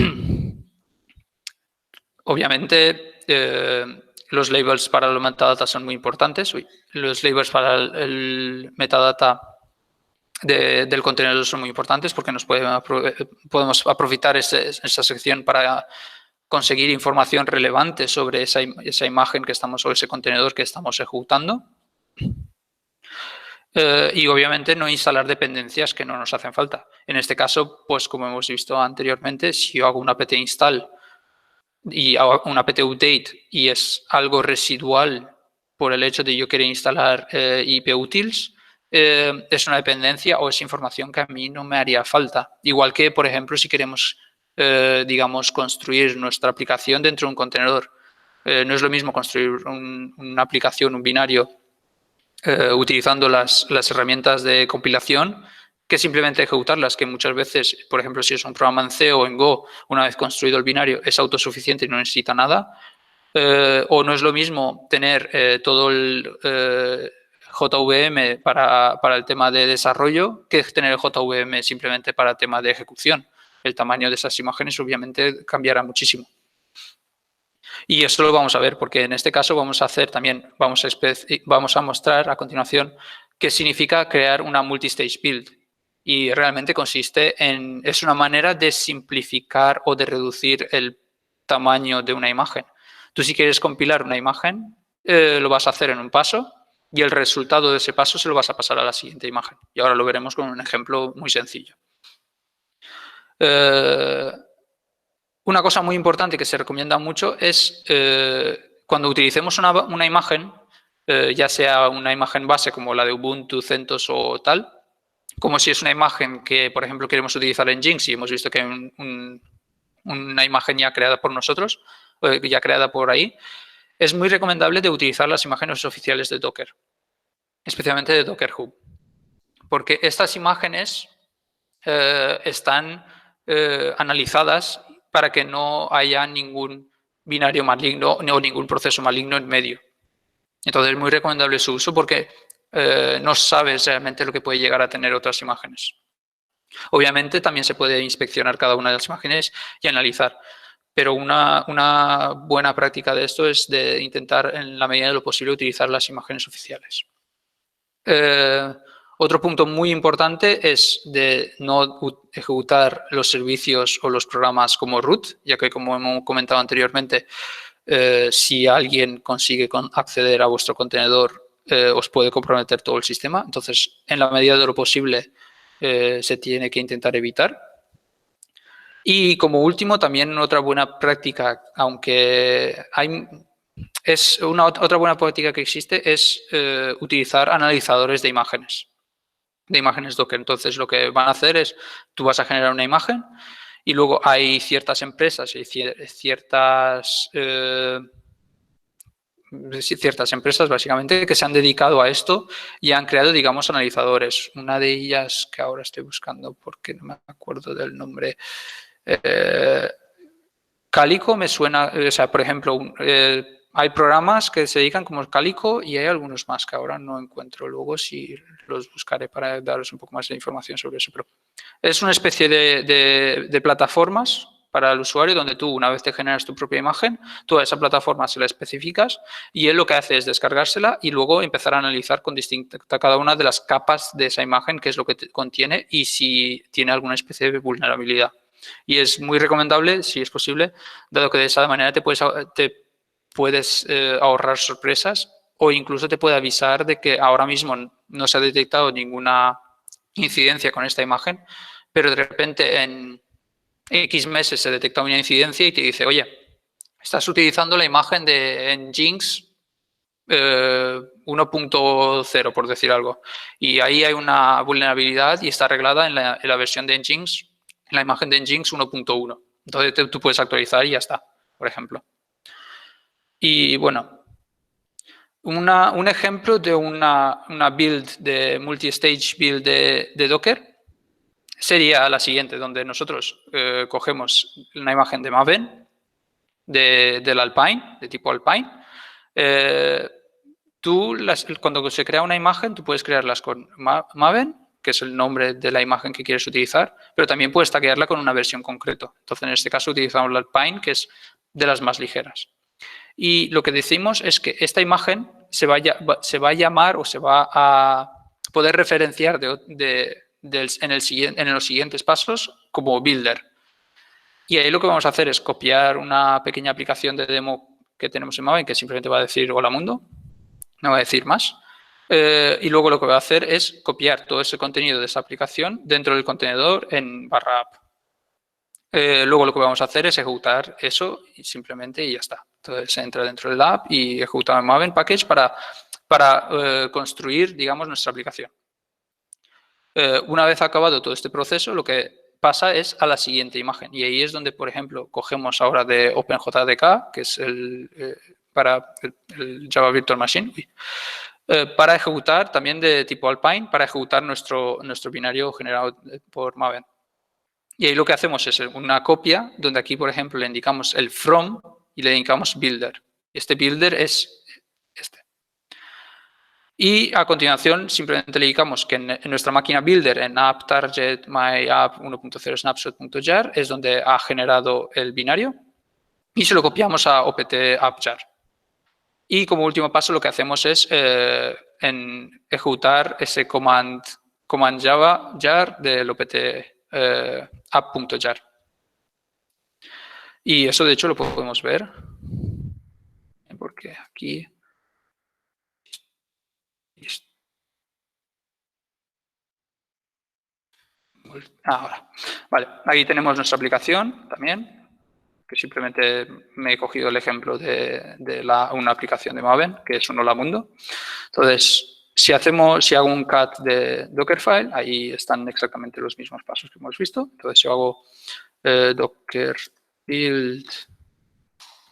obviamente, los labels para los metadata son muy importantes. Los labels para el metadata del contenedor son muy importantes porque nos podemos aprovechar esa sección para conseguir información relevante sobre esa imagen que estamos o ese contenedor que estamos ejecutando. Y obviamente no instalar dependencias que no nos hacen falta. En este caso, pues como hemos visto anteriormente, si yo hago un apt install y hago un apt update y es algo residual por el hecho de yo querer instalar iputils, es una dependencia o es información que a mí no me haría falta. Igual que, por ejemplo, si queremos, digamos, construir nuestra aplicación dentro de un contenedor. No es lo mismo construir una aplicación, un binario, utilizando las herramientas de compilación que simplemente ejecutarlas, que muchas veces, por ejemplo, si es un programa en C o en Go, una vez construido el binario, es autosuficiente y no necesita nada. O no es lo mismo tener todo el JVM para el tema de desarrollo que tener el JVM simplemente para el tema de ejecución. El tamaño de esas imágenes obviamente cambiará muchísimo. Y eso lo vamos a ver porque en este caso vamos a hacer también, vamos a mostrar a continuación qué significa crear una multistage build. Y realmente consiste en, es una manera de simplificar o de reducir el tamaño de una imagen. Tú si quieres compilar una imagen, lo vas a hacer en un paso y el resultado de ese paso se lo vas a pasar a la siguiente imagen. Y ahora lo veremos con un ejemplo muy sencillo. Una cosa muy importante que se recomienda mucho es cuando utilicemos una imagen, ya sea una imagen base como la de Ubuntu, CentOS o tal, como si es una imagen que, por ejemplo, queremos utilizar en Jinx y hemos visto que hay una imagen ya creada por nosotros, ya creada por ahí, es muy recomendable de utilizar las imágenes oficiales de Docker, especialmente de Docker Hub, porque estas imágenes están analizadas para que no haya ningún binario maligno o ningún proceso maligno en medio. Entonces, es muy recomendable su uso porque no sabes realmente lo que puede llegar a tener otras imágenes. Obviamente, también se puede inspeccionar cada una de las imágenes y analizar. Pero una buena práctica de esto es de intentar, en la medida de lo posible, utilizar las imágenes oficiales. Otro punto muy importante es de no ejecutar los servicios o los programas como root, ya que, como hemos comentado anteriormente, si alguien consigue acceder a vuestro contenedor, os puede comprometer todo el sistema. Entonces, en la medida de lo posible, se tiene que intentar evitar. Y como último, también otra buena práctica, aunque otra buena práctica que existe es utilizar analizadores de imágenes Docker. Entonces, lo que van a hacer es, tú vas a generar una imagen y luego hay ciertas empresas y ciertas empresas, básicamente, que se han dedicado a esto y han creado, digamos, analizadores. Una de ellas, que ahora estoy buscando porque no me acuerdo del nombre, Calico me suena, o sea, por ejemplo, hay programas que se dedican como Calico y hay algunos más que ahora no encuentro. Luego sí los buscaré para daros un poco más de información sobre eso. Pero es una especie de plataformas para el usuario donde tú, una vez te generas tu propia imagen, toda esa plataforma se la especificas y él lo que hace es descargársela y luego empezar a analizar con cada una de las capas de esa imagen, qué es lo que contiene y si tiene alguna especie de vulnerabilidad. Y es muy recomendable, si es posible, dado que de esa manera te puedes ahorrar sorpresas o incluso te puede avisar de que ahora mismo no se ha detectado ninguna incidencia con esta imagen, pero de repente en X meses se detecta una incidencia y te dice, oye, estás utilizando la imagen de Nginx 1.0, por decir algo. Y ahí hay una vulnerabilidad y está arreglada en la versión de Nginx, en la imagen de Nginx 1.1. Entonces tú puedes actualizar y ya está, por ejemplo. Y bueno, un ejemplo de una build de multi-stage build de Docker sería la siguiente, donde nosotros cogemos una imagen de Maven, del Alpine, de tipo Alpine. Cuando se crea una imagen, tú puedes crearlas con Maven, que es el nombre de la imagen que quieres utilizar, pero también puedes taguearla con una versión concreta. Entonces, en este caso, utilizamos la Alpine, que es de las más ligeras. Y lo que decimos es que esta imagen se va a llamar o se va a poder referenciar en los siguientes pasos como builder. Y ahí lo que vamos a hacer es copiar una pequeña aplicación de demo que tenemos en Maven, que simplemente va a decir hola mundo, no va a decir más. Y luego lo que va a hacer es copiar todo ese contenido de esa aplicación dentro del contenedor en /app. Luego lo que vamos a hacer es ejecutar eso y simplemente y ya está. Entonces se entra dentro del app y ejecuta el Maven package para construir, digamos, nuestra aplicación. Una vez acabado todo este proceso, lo que pasa es a la siguiente imagen. Y ahí es donde, por ejemplo, cogemos ahora de OpenJDK, que es para el Java Virtual Machine, para ejecutar también de tipo Alpine, para ejecutar nuestro binario generado por Maven. Y ahí lo que hacemos es una copia, donde aquí, por ejemplo, le indicamos el from y le indicamos builder. Este builder es este. Y a continuación simplemente le indicamos que en nuestra máquina builder, en app target myapp 1.0 snapshot.jar, es donde ha generado el binario y se lo copiamos a opt app.jar. Y como último paso lo que hacemos es ejecutar ese command java jar del opt app.jar. Y eso de hecho lo podemos ver porque aquí... Ahora, vale, aquí tenemos nuestra aplicación también, que simplemente me he cogido el ejemplo de una aplicación de Maven, que es un Hola Mundo. Entonces, si hago un cat de Dockerfile, ahí están exactamente los mismos pasos que hemos visto. Entonces, si hago docker build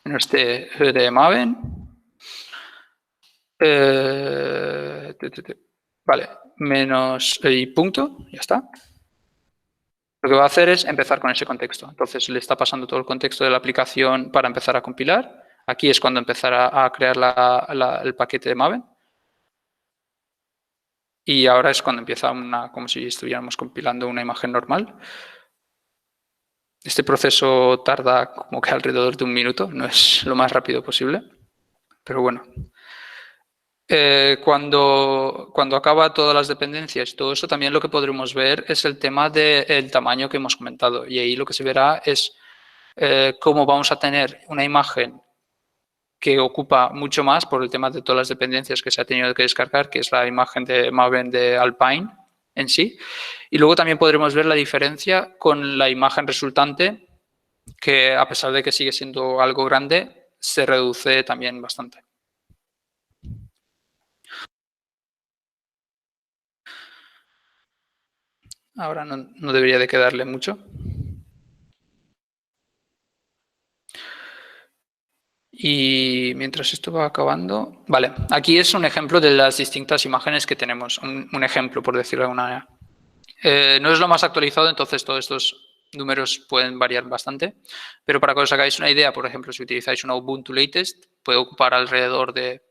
en este de Maven, vale, menos y punto, ya está. Lo que va a hacer es empezar con ese contexto. Entonces, le está pasando todo el contexto de la aplicación para empezar a compilar. Aquí es cuando empezará a crear el paquete de Maven. Y ahora es cuando empieza como si estuviéramos compilando una imagen normal. Este proceso tarda como que alrededor de 1 minuto. No es lo más rápido posible. Pero bueno. Cuando acaba todas las dependencias y todo eso, también lo que podremos ver es el tema del tamaño que hemos comentado. Y ahí lo que se verá es cómo vamos a tener una imagen que ocupa mucho más por el tema de todas las dependencias que se ha tenido que descargar, que es la imagen de Maven de Alpine en sí. Y luego también podremos ver la diferencia con la imagen resultante, que a pesar de que sigue siendo algo grande, se reduce también bastante. Ahora no debería de quedarle mucho. Y mientras esto va acabando... Vale, aquí es un ejemplo de las distintas imágenes que tenemos. Un ejemplo, por decirlo de alguna manera. No es lo más actualizado, entonces todos estos números pueden variar bastante. Pero para que os hagáis una idea, por ejemplo, si utilizáis una Ubuntu Latest, puede ocupar alrededor de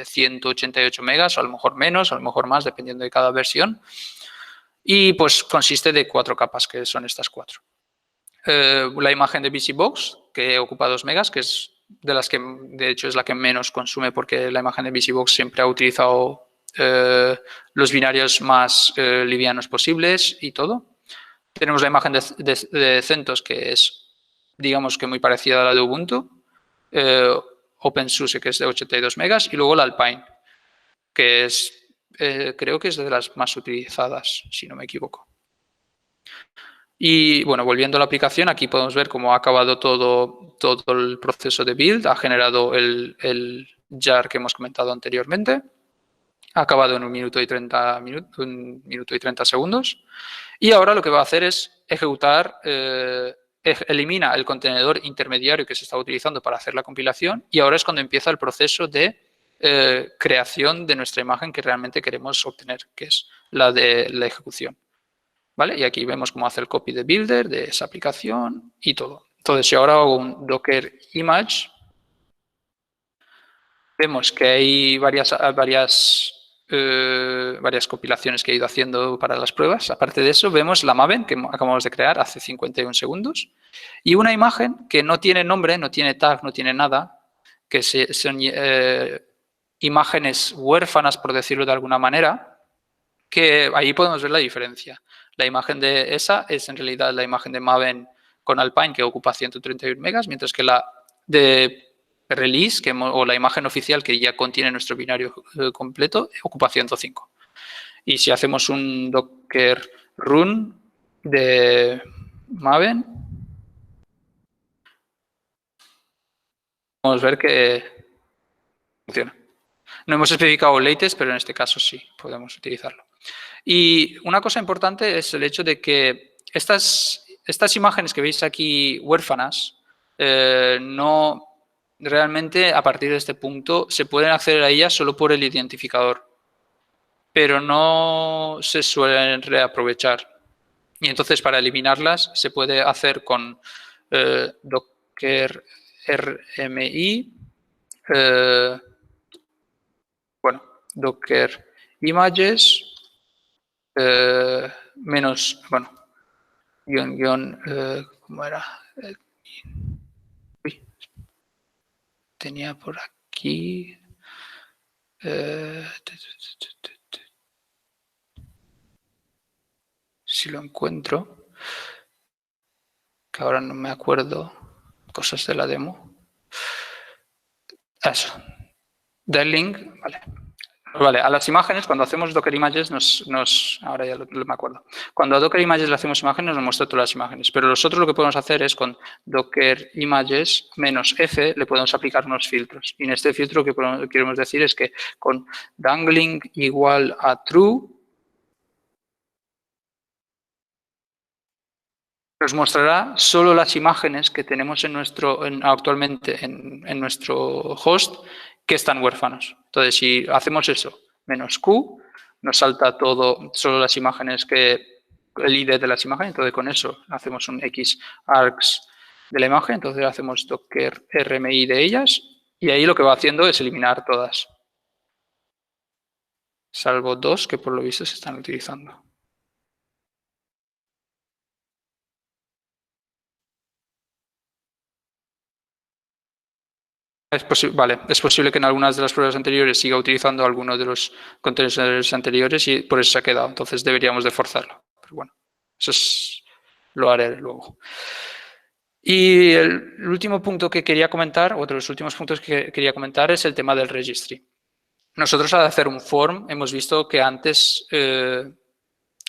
188 megas, o a lo mejor menos, o a lo mejor más, dependiendo de cada versión. Y pues consiste de 4 capas, que son estas 4. La imagen de VisiBox, que ocupa 2 megas, que es de las que, de hecho, es la que menos consume, porque la imagen de VisiBox siempre ha utilizado los binarios más livianos posibles y todo. Tenemos la imagen de CentOS, que es, digamos que muy parecida a la de Ubuntu. OpenSUSE, que es de 82 megas. Y luego la Alpine, que es, creo que es de las más utilizadas, si no me equivoco. Y bueno, volviendo a la aplicación, aquí podemos ver cómo ha acabado todo el proceso de build, ha generado el jar que hemos comentado anteriormente, ha acabado en 1 minuto y 30 segundos. Y ahora lo que va a hacer es ejecutar, elimina el contenedor intermediario que se está utilizando para hacer la compilación y ahora es cuando empieza el proceso de creación de nuestra imagen que realmente queremos obtener, que es la de la ejecución. ¿Vale? Y aquí vemos cómo hace el copy de builder de esa aplicación y todo. Entonces, si ahora hago un docker image, vemos que hay varias compilaciones que he ido haciendo para las pruebas. Aparte de eso, vemos la Maven que acabamos de crear hace 51 segundos y una imagen que no tiene nombre, no tiene tag, no tiene nada, que son imágenes huérfanas, por decirlo de alguna manera, que ahí podemos ver la diferencia. La imagen de esa es en realidad la imagen de Maven con Alpine, que ocupa 131 megas, mientras que la de release, o la imagen oficial que ya contiene nuestro binario completo, ocupa 105. Y si hacemos un docker run de Maven, podemos ver que funciona. No hemos especificado latest, pero en este caso sí, podemos utilizarlo. Y una cosa importante es el hecho de que estas imágenes que veis aquí huérfanas, no realmente a partir de este punto se pueden acceder a ellas solo por el identificador, pero no se suelen reaprovechar. Y entonces para eliminarlas se puede hacer con docker rmi. Bueno, docker images menos, bueno, ¿cómo era? Uy, tenía por aquí. Si lo encuentro, que ahora no me acuerdo, cosas de la demo. Eso. Del link, vale. Vale, a las imágenes, cuando hacemos Docker Images, ahora ya me acuerdo. Cuando a Docker Images le hacemos imágenes, nos muestra todas las imágenes. Pero nosotros lo que podemos hacer es con Docker Images menos F le podemos aplicar unos filtros. Y en este filtro lo que queremos decir es que con dangling igual a true, nos mostrará solo las imágenes que tenemos actualmente en nuestro host que están huérfanos. Entonces, si hacemos eso, menos Q, nos salta solo las imágenes el ID de las imágenes. Entonces, con eso hacemos un xargs de la imagen. Entonces, hacemos docker rmi de ellas. Y ahí lo que va haciendo es eliminar todas. Salvo 2 que por lo visto se están utilizando. Es posible que en algunas de las pruebas anteriores siga utilizando algunos de los contenedores anteriores y por eso se ha quedado. Entonces deberíamos de forzarlo. Pero bueno, lo haré luego. Y el último punto que quería comentar, otro de los últimos puntos que quería comentar es el tema del registry. Nosotros al hacer un form hemos visto que antes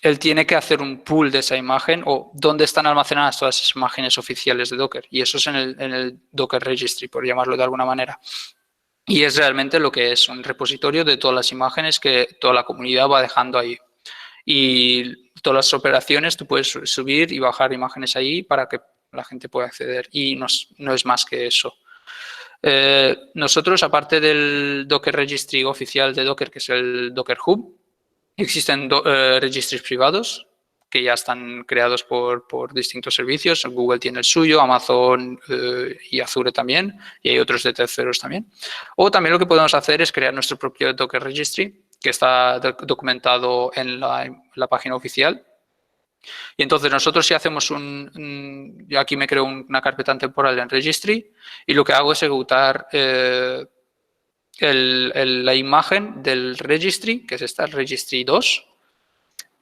él tiene que hacer un pool de esa imagen o dónde están almacenadas todas esas imágenes oficiales de Docker. Y eso es en el Docker Registry, por llamarlo de alguna manera. Y es realmente lo que es un repositorio de todas las imágenes que toda la comunidad va dejando ahí. Y todas las operaciones, tú puedes subir y bajar imágenes ahí para que la gente pueda acceder. Y no es más que eso. Nosotros, aparte del Docker Registry oficial de Docker, que es el Docker Hub, existen registries privados que ya están creados por distintos servicios. Google tiene el suyo, Amazon y Azure también, y hay otros de terceros también. O también lo que podemos hacer es crear nuestro propio Docker Registry, que está documentado en la página oficial. Y entonces nosotros si hacemos yo aquí me creo una carpeta temporal en Registry y lo que hago es ejecutar la imagen del registry, que es esta, el registry 2,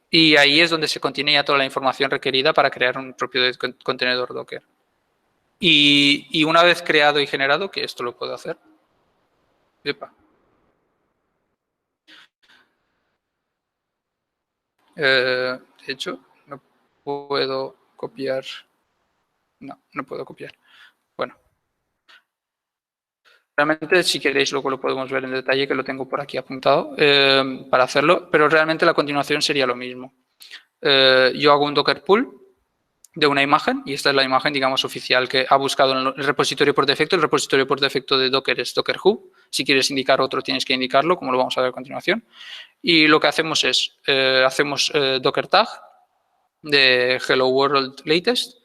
y ahí es donde se contiene ya toda la información requerida para crear un propio contenedor Docker. Y una vez creado y generado, que esto lo puedo hacer. Epa. De hecho, no puedo copiar. No puedo copiar. Bueno. Realmente, si queréis, luego lo podemos ver en detalle, que lo tengo por aquí apuntado para hacerlo, pero realmente la continuación sería lo mismo. Yo hago un Docker pull de una imagen y esta es la imagen, digamos, oficial que ha buscado en el repositorio por defecto. El repositorio por defecto de Docker es Docker Hub. Si quieres indicar otro, tienes que indicarlo, como lo vamos a ver a continuación. Y lo que hacemos es, hacemos Docker tag de Hello World Latest,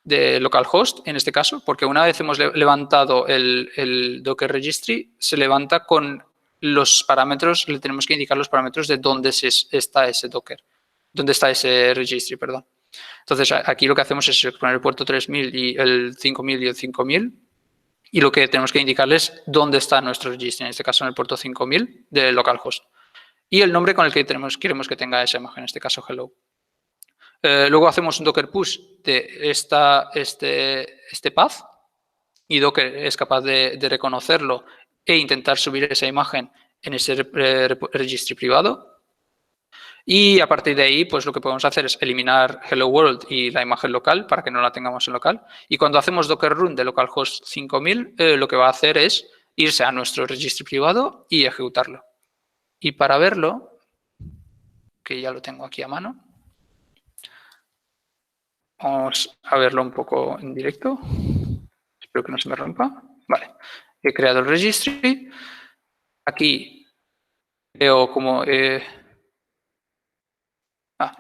de localhost, en este caso, porque una vez hemos levantado el Docker Registry, se levanta con los parámetros, le tenemos que indicar los parámetros de dónde está ese Docker, dónde está ese Registry, perdón. Entonces, aquí lo que hacemos es poner el puerto 3000 y el 5000 y el 5000, y lo que tenemos que indicarles dónde está nuestro Registry, en este caso en el puerto 5000 de localhost, y el nombre con el que queremos que tenga esa imagen, en este caso hello. Luego hacemos un Docker push de este path y Docker es capaz de reconocerlo e intentar subir esa imagen en ese registry privado. Y a partir de ahí, pues lo que podemos hacer es eliminar Hello World y la imagen local para que no la tengamos en local. Y cuando hacemos Docker run de localhost 5000, lo que va a hacer es irse a nuestro registry privado y ejecutarlo. Y para verlo, que ya lo tengo aquí a mano, vamos a verlo un poco en directo. Espero que no se me rompa. Vale, he creado el registry. Aquí veo como...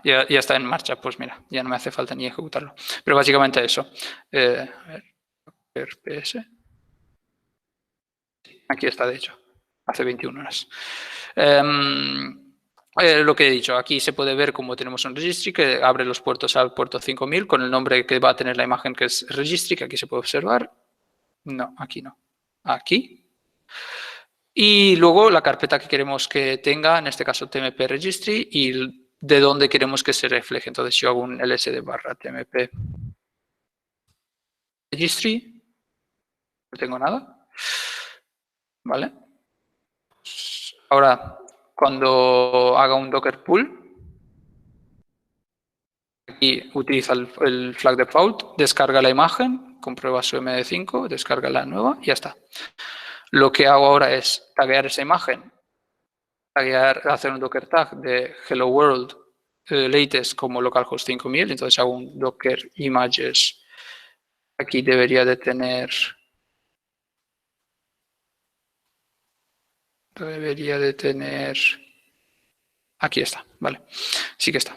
ya está en marcha. Pues mira, ya no me hace falta ni ejecutarlo. Pero básicamente eso. A ver, PS. Aquí está, de hecho. Hace 21 horas. Lo que he dicho, aquí se puede ver cómo tenemos un registry que abre los puertos al puerto 5000 con el nombre que va a tener la imagen, que es registry, que aquí se puede observar. No, aquí no. Aquí. Y luego la carpeta que queremos que tenga, en este caso tmp registry, y de dónde queremos que se refleje. Entonces yo hago un lsd barra tmp registry. No tengo nada. ¿Vale? Ahora, cuando haga un docker pull, aquí utiliza el flag default, descarga la imagen, comprueba su MD5, descarga la nueva y ya está. Lo que hago ahora es taguear esa imagen, hacer un docker tag de hello world latest como localhost 5000, entonces hago un docker images. Aquí debería de tener aquí está, vale, sí que está.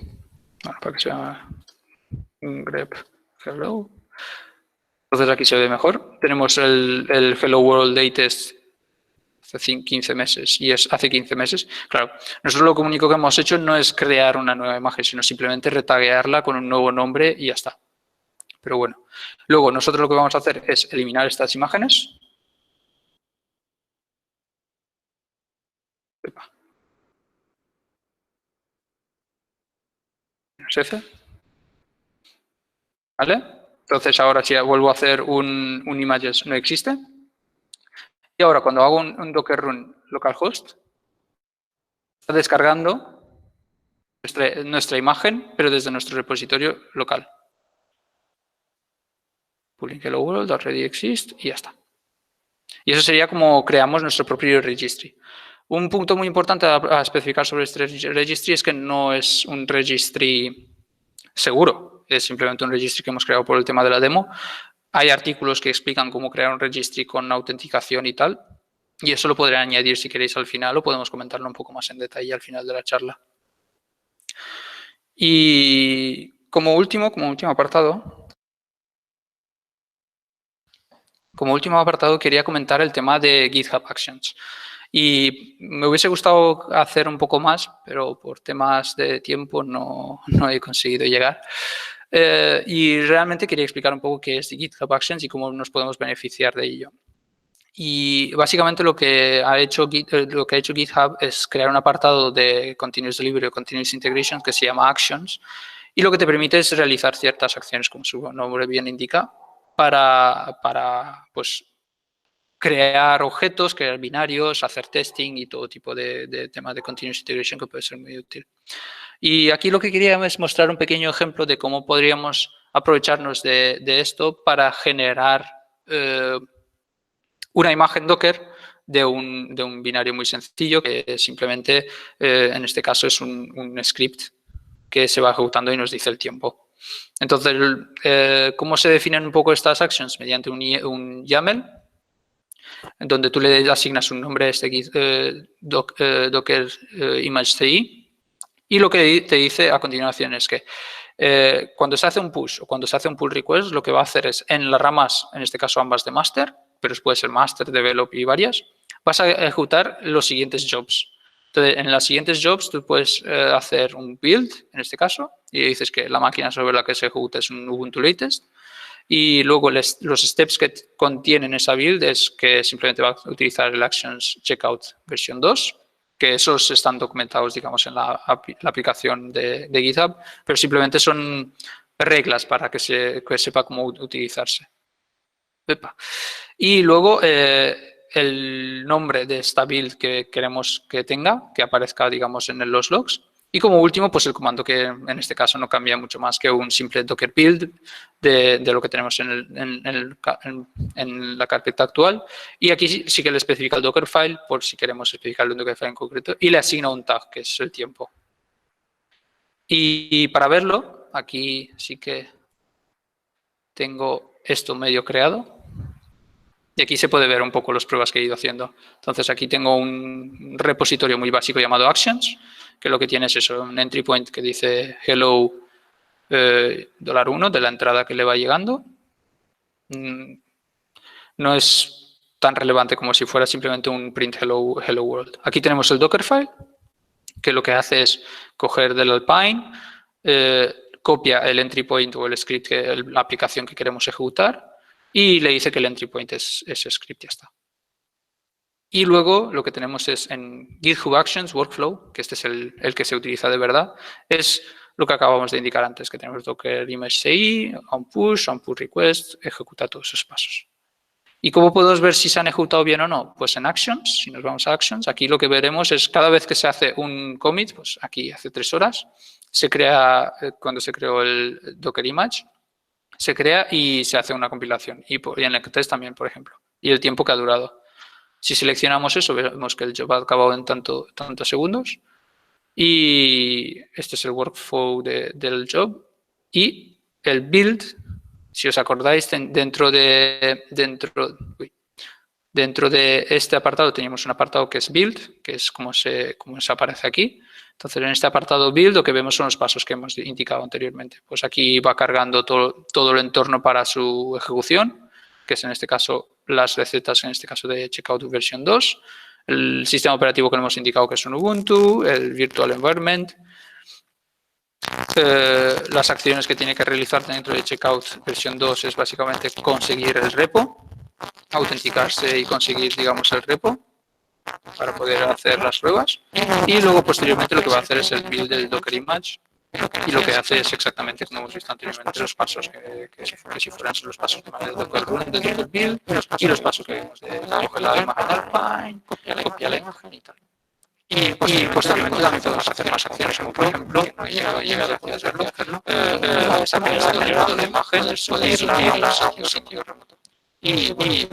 Bueno, para que sea un grep hello. Entonces aquí se ve mejor. Tenemos el hello world latest hace 15 meses y es hace 15 meses. Claro, nosotros lo único que hemos hecho no es crear una nueva imagen, sino simplemente retaguearla con un nuevo nombre y ya está. Pero bueno, luego nosotros lo que vamos a hacer es eliminar estas imágenes. ¿Vale? Entonces ahora si vuelvo a hacer un images no existe. Y ahora cuando hago un docker run localhost, está descargando nuestra imagen, pero desde nuestro repositorio local. Pulling hello world already exist y ya está. Y eso sería como creamos nuestro propio registry. Un punto muy importante a especificar sobre este registry es que no es un registry seguro, es simplemente un registry que hemos creado por el tema de la demo. Hay artículos que explican cómo crear un registry con autenticación y tal, y eso lo podré añadir si queréis al final, o podemos comentarlo un poco más en detalle al final de la charla. Y como último apartado, quería comentar el tema de GitHub Actions. Y me hubiese gustado hacer un poco más, pero por temas de tiempo no he conseguido llegar. Y realmente quería explicar un poco qué es GitHub Actions y cómo nos podemos beneficiar de ello. Y básicamente lo que ha hecho GitHub es crear un apartado de Continuous Delivery o Continuous Integration que se llama Actions, y lo que te permite es realizar ciertas acciones, como su nombre bien indica, para pues, crear objetos, crear binarios, hacer testing y todo tipo de temas de Continuous Integration que puede ser muy útil. Y aquí lo que quería es mostrar un pequeño ejemplo de cómo podríamos aprovecharnos de esto para generar una imagen Docker de un binario muy sencillo que simplemente, en este caso, es un script que se va ejecutando y nos dice el tiempo. Entonces, ¿cómo se definen un poco estas actions? Mediante un YAML, en donde tú le asignas un nombre a este Docker image CI, y lo que te dice a continuación es que cuando se hace un push o cuando se hace un pull request, lo que va a hacer es en las ramas, en este caso ambas de master, pero puede ser master, develop y varias, vas a ejecutar los siguientes jobs. Entonces, en las siguientes jobs tú puedes hacer un build, en este caso, y dices que la máquina sobre la que se ejecuta es un Ubuntu Latest, y luego los steps que contienen esa build es que simplemente va a utilizar el Actions Checkout versión 2, que esos están documentados, digamos, en la aplicación de GitHub, pero simplemente son reglas para que sepa cómo utilizarse. Y luego el nombre de esta build que queremos que tenga, que aparezca, digamos, en los logs. Y como último, pues el comando que en este caso no cambia mucho más que un simple docker build de lo que tenemos en la carpeta actual. Y aquí sí que le especifica el Dockerfile por si queremos especificarle un Dockerfile en concreto. Y le asigna un tag, que es el tiempo. Y para verlo, aquí sí que tengo esto medio creado. Y aquí se puede ver un poco las pruebas que he ido haciendo. Entonces aquí tengo un repositorio muy básico llamado Actions, que lo que tiene es eso, un entry point que dice hello $1 de la entrada que le va llegando. No es tan relevante como si fuera simplemente un print hello world. Aquí tenemos el Dockerfile, que lo que hace es coger del Alpine, copia el entry point o el script, la aplicación que queremos ejecutar, y le dice que el entry point es ese script, ya está. Y luego lo que tenemos es en GitHub Actions Workflow, que este es el que se utiliza de verdad, es lo que acabamos de indicar antes, que tenemos Docker image CI, on push request, ejecuta todos esos pasos. ¿Y cómo podemos ver si se han ejecutado bien o no? Pues en Actions, si nos vamos a Actions, aquí lo que veremos es cada vez que se hace un commit, pues aquí hace 3 horas, se crea, cuando se creó el Docker image, se crea y se hace una compilación. Y en el test también, por ejemplo. Y el tiempo que ha durado. Si seleccionamos eso, vemos que el job ha acabado en tantos segundos. Y este es el workflow del job. Y el build, si os acordáis, dentro de este apartado teníamos un apartado que es build, que es como se aparece aquí. Entonces, en este apartado build lo que vemos son los pasos que hemos indicado anteriormente. Pues aquí va cargando todo el entorno para su ejecución, que es en este caso las recetas, en este caso de Checkout versión 2, el sistema operativo que hemos indicado que es un Ubuntu, el Virtual Environment, las acciones que tiene que realizar dentro de Checkout versión 2 es básicamente conseguir el repo, autenticarse y conseguir, digamos, el repo para poder hacer las pruebas. Y luego, posteriormente, lo que va a hacer es el build del Docker image. Y lo que hace es exactamente, como hemos visto anteriormente, los pasos que si fueran los pasos del Docker run, del Docker build, y los pasos que vimos de coger la imagen del Alpine, copiar la imagen y tal. Y posteriormente también podemos hacer más acciones, como por ejemplo, que no he llegado a hacerlo, acciones de generado de imágenes, podéis unirlas a un sitio remoto. Miguel,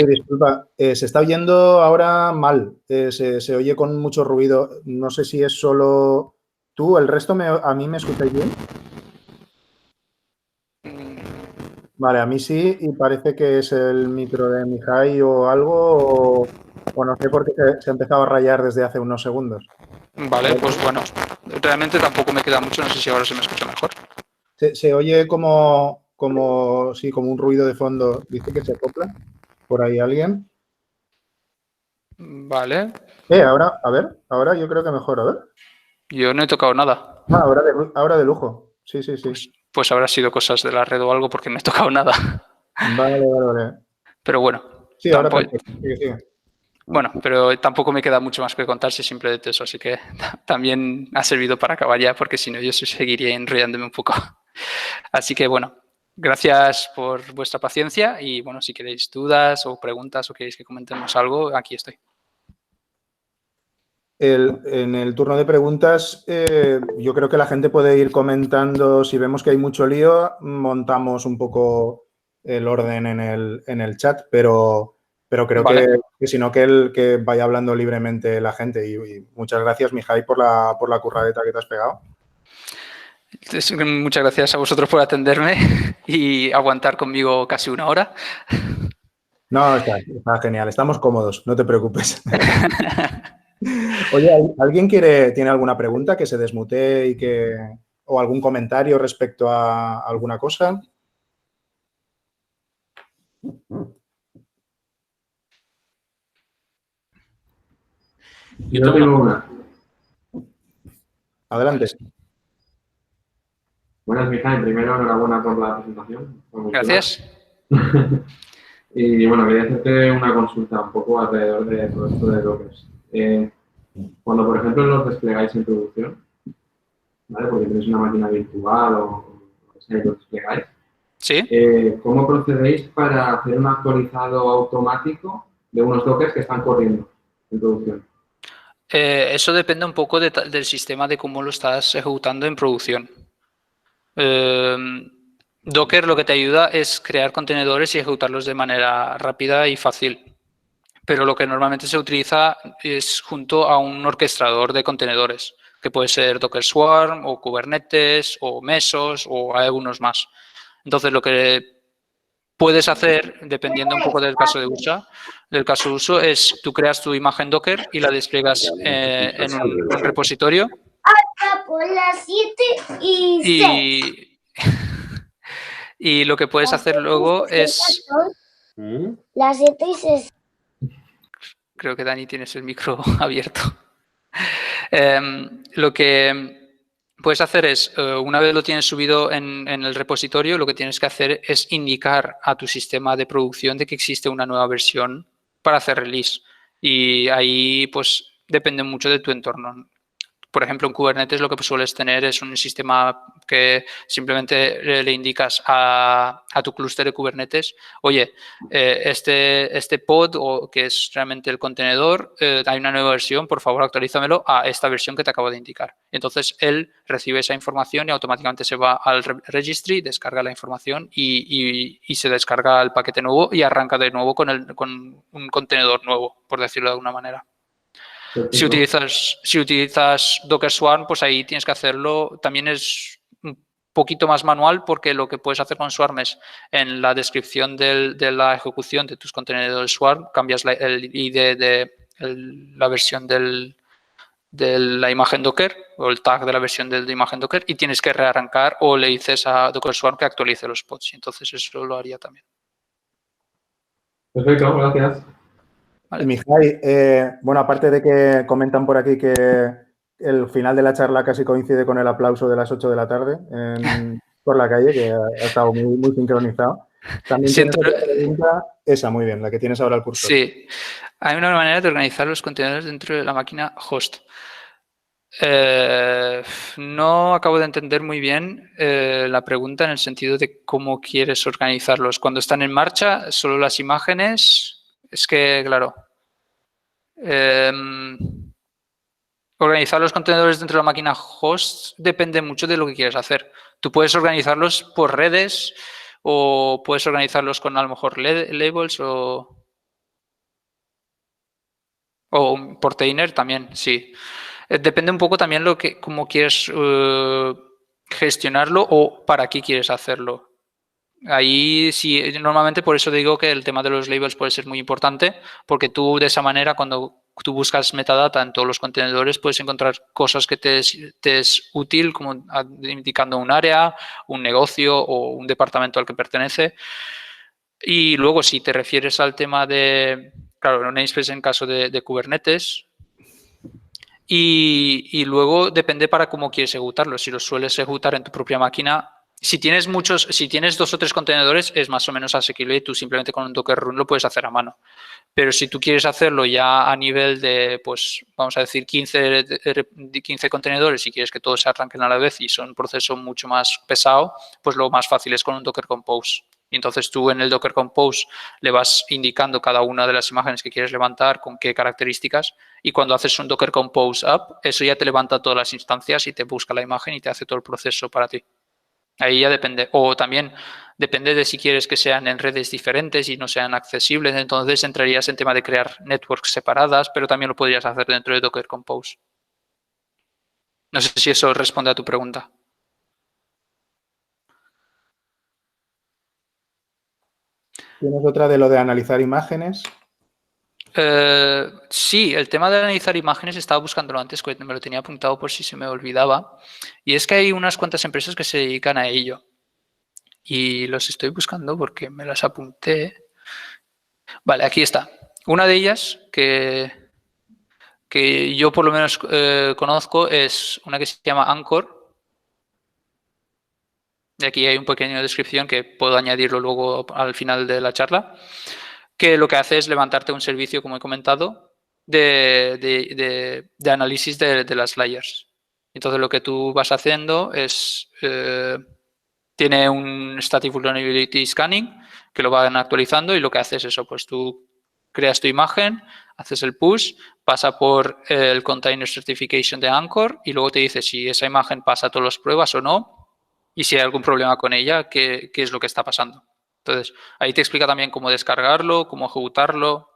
disculpa, se está oyendo ahora mal, se oye con mucho ruido. No sé si es solo tú, el resto a mí me escucháis bien. Vale, a mí sí, y parece que es el micro de Mihai o algo, o no sé por qué se ha empezado a rayar desde hace unos segundos. Vale, pues bueno, realmente tampoco me queda mucho, no sé si ahora se me escucha mejor. Se oye como un ruido de fondo. Dice que se acopla. ¿Por ahí alguien? Vale. Ahora, a ver, ahora yo creo que mejor, a ver. Yo no he tocado nada. Ahora de lujo. Sí. Pues habrá sido cosas de la red o algo porque no he tocado nada. Vale. Pero bueno. Sí, ahora perfecto. Sigue. Bueno, pero tampoco me queda mucho más que contar si simplemente eso, así que también ha servido para acabar ya, porque si no yo seguiría enrollándome un poco. Así que bueno, gracias por vuestra paciencia y bueno, si queréis dudas o preguntas o queréis que comentemos algo, aquí estoy. En el turno de preguntas, yo creo que la gente puede ir comentando. Si vemos que hay mucho lío, montamos un poco el orden en el chat, pero creo vale. que si no, que vaya hablando libremente la gente. Y muchas gracias, Mihai, por la curradeta que te has pegado. Muchas gracias a vosotros por atenderme y aguantar conmigo casi una hora. No, está genial. Estamos cómodos, no te preocupes. Oye, ¿alguien tiene alguna pregunta que se desmutee o algún comentario respecto a alguna cosa? Yo tengo una. Adelante. Buenas, Mihai. Primero, enhorabuena por la presentación. Gracias. Y bueno, quería hacerte una consulta un poco alrededor de todo esto de Docker. Cuando, por ejemplo, los desplegáis en producción, ¿vale? Porque tenéis una máquina virtual o lo que sea y lo desplegáis. Sí. ¿Cómo procedéis para hacer un actualizado automático de unos Dockers que están corriendo en producción? Eso depende un poco del sistema de cómo lo estás ejecutando en producción. Docker lo que te ayuda es crear contenedores y ejecutarlos de manera rápida y fácil. Pero lo que normalmente se utiliza es junto a un orquestador de contenedores, que puede ser Docker Swarm o Kubernetes o Mesos o algunos más. Entonces, lo que puedes hacer, dependiendo un poco del caso de uso, es tú creas tu imagen Docker y la despliegas en un repositorio. Hasta por las 7 y 6. Y lo que puedes hacer luego es La 7 y 60. Creo que Dani tienes el micro abierto. Lo que puedes hacer es, una vez lo tienes subido en el repositorio, lo que tienes que hacer es indicar a tu sistema de producción de que existe una nueva versión para hacer release. Y ahí pues depende mucho de tu entorno. Por ejemplo, en Kubernetes lo que sueles tener es un sistema que simplemente le indicas a tu clúster de Kubernetes, oye, este pod, o que es realmente el contenedor, hay una nueva versión, por favor actualízamelo a esta versión que te acabo de indicar. Entonces, él recibe esa información y automáticamente se va al registry, descarga la información y se descarga el paquete nuevo y arranca de nuevo con un contenedor nuevo, por decirlo de alguna manera. Si utilizas Docker Swarm, pues ahí tienes que hacerlo. También es un poquito más manual porque lo que puedes hacer con Swarm es en la descripción de la ejecución de tus contenedores Swarm, cambias el ID de la versión de la imagen Docker o el tag de la versión de imagen Docker y tienes que rearrancar o le dices a Docker Swarm que actualice los pods. Entonces eso lo haría también. Perfecto, gracias. Vale. Mijay, bueno, aparte de que comentan por aquí que el final de la charla casi coincide con el aplauso de las 8 de la tarde por la calle, que ha estado muy, muy sincronizado. También tienes otra pregunta, esa, muy bien, la que tienes ahora el cursor. Sí, hay una manera de organizar los contenedores dentro de la máquina host. No acabo de entender muy bien la pregunta en el sentido de cómo quieres organizarlos. Cuando están en marcha, solo las imágenes. Es que, claro, organizar los contenedores dentro de la máquina host depende mucho de lo que quieres hacer. Tú puedes organizarlos por redes o puedes organizarlos con a lo mejor labels o por container también, sí. Depende un poco también cómo quieres gestionarlo o para qué quieres hacerlo. Ahí sí, normalmente por eso digo que el tema de los labels puede ser muy importante, porque tú de esa manera cuando tú buscas metadata en todos los contenedores puedes encontrar cosas que te es útil, como indicando un área, un negocio o un departamento al que pertenece. Y luego si te refieres al tema de, claro, namespace en caso de Kubernetes, y luego depende para cómo quieres ejecutarlo. Si lo sueles ejecutar en tu propia máquina, si tienes 2 o 3 contenedores, es más o menos asequible y tú simplemente con un Docker Run lo puedes hacer a mano. Pero si tú quieres hacerlo ya a nivel de, pues vamos a decir, 15 contenedores y quieres que todos se arranquen a la vez y son un proceso mucho más pesado, pues lo más fácil es con un Docker Compose. Y entonces tú en el Docker Compose le vas indicando cada una de las imágenes que quieres levantar, con qué características, y cuando haces un Docker Compose Up, eso ya te levanta todas las instancias y te busca la imagen y te hace todo el proceso para ti. Ahí ya depende. O también depende de si quieres que sean en redes diferentes y no sean accesibles. Entonces entrarías en tema de crear networks separadas, pero también lo podrías hacer dentro de Docker Compose. No sé si eso responde a tu pregunta. ¿Tienes otra de lo de analizar imágenes? Sí, el tema de analizar imágenes estaba buscándolo antes, me lo tenía apuntado por si se me olvidaba. Y es que hay unas cuantas empresas que se dedican a ello. Y los estoy buscando porque me las apunté. Vale, aquí está. Una de ellas que yo por lo menos conozco es una que se llama Anchor. Y aquí hay un pequeño descripción que puedo añadirlo luego al final de la charla, que lo que hace es levantarte un servicio, como he comentado, de análisis de las layers. Entonces lo que tú vas haciendo es, tiene un Static Vulnerability Scanning que lo van actualizando y lo que hace es eso, pues tú creas tu imagen, haces el push, pasa por el Container Certification de Anchor y luego te dice si esa imagen pasa todas las pruebas o no y si hay algún problema con ella, qué es lo que está pasando. Entonces, ahí te explica también cómo descargarlo, cómo ejecutarlo.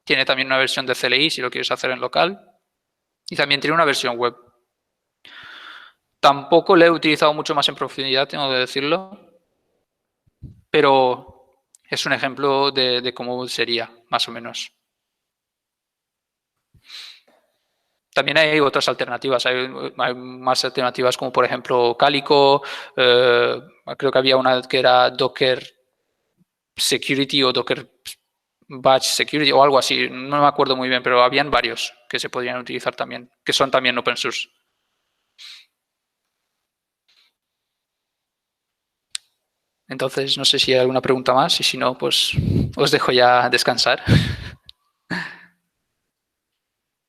Tiene también una versión de CLI si lo quieres hacer en local. Y también tiene una versión web. Tampoco le he utilizado mucho más en profundidad, tengo que decirlo. Pero es un ejemplo de cómo sería, más o menos. También hay otras alternativas, hay más alternativas como por ejemplo Calico, creo que había una que era Docker Security o Docker Batch Security o algo así. No me acuerdo muy bien, pero habían varios que se podrían utilizar también, que son también open source. Entonces, no sé si hay alguna pregunta más y si no, pues os dejo ya descansar.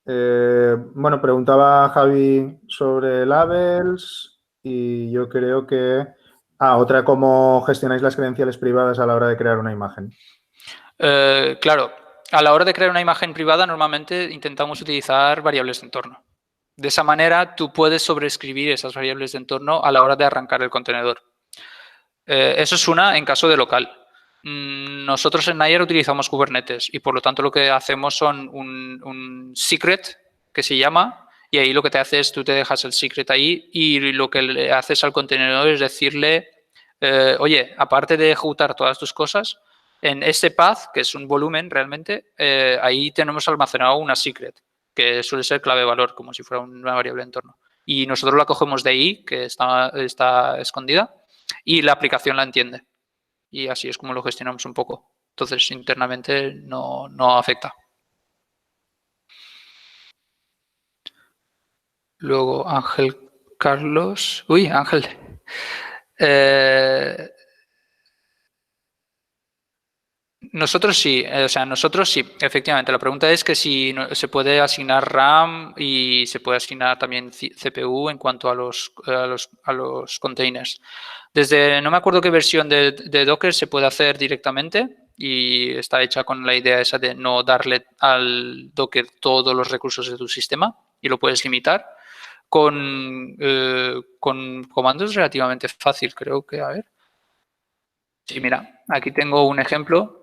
Bueno, preguntaba Javi sobre labels y yo creo que... otra, ¿cómo gestionáis las credenciales privadas a la hora de crear una imagen? Claro, a la hora de crear una imagen privada normalmente intentamos utilizar variables de entorno. De esa manera tú puedes sobreescribir esas variables de entorno a la hora de arrancar el contenedor. Eso es una en caso de local. Nosotros en Nayer utilizamos Kubernetes y por lo tanto lo que hacemos son un secret que se llama y ahí lo que te hace es tú te dejas el secret ahí y lo que le haces al contenedor es decirle, oye, aparte de ejecutar todas tus cosas, en este path, que es un volumen realmente, ahí tenemos almacenado una secret que suele ser clave valor, como si fuera una variable de entorno. Y nosotros la cogemos de ahí, que está escondida, y la aplicación la entiende. Y así es como lo gestionamos un poco. Entonces, internamente no afecta. Luego, Ángel Carlos. Uy, Ángel. Nosotros sí, efectivamente. La pregunta es que si se puede asignar RAM y se puede asignar también CPU en cuanto a los containers. No me acuerdo qué versión de Docker se puede hacer directamente y está hecha con la idea esa de no darle al Docker todos los recursos de tu sistema y lo puedes limitar. Con comandos relativamente fácil, creo que, a ver. Sí, mira, aquí tengo un ejemplo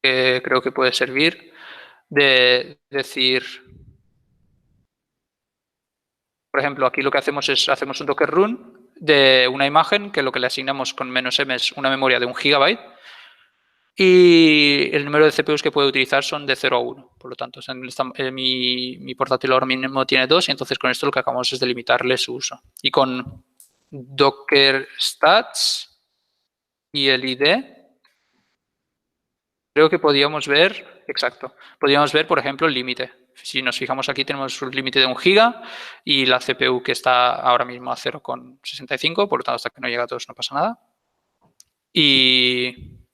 que creo que puede servir de decir, por ejemplo, aquí lo que hacemos es hacemos un Docker run de una imagen que lo que le asignamos con -m es una memoria de 1 GB y el número de CPUs que puede utilizar son de 0 a 1. Por lo tanto, mi portátil ahora mismo tiene 2 y entonces con esto lo que acabamos es delimitarle su uso. Y con Docker stats y el ID creo que podíamos ver, exacto, podíamos ver, por ejemplo, el límite. Si nos fijamos aquí tenemos un límite de 1 GB y la CPU que está ahora mismo a 0,65, por lo tanto hasta que no llega a 2 no pasa nada. Y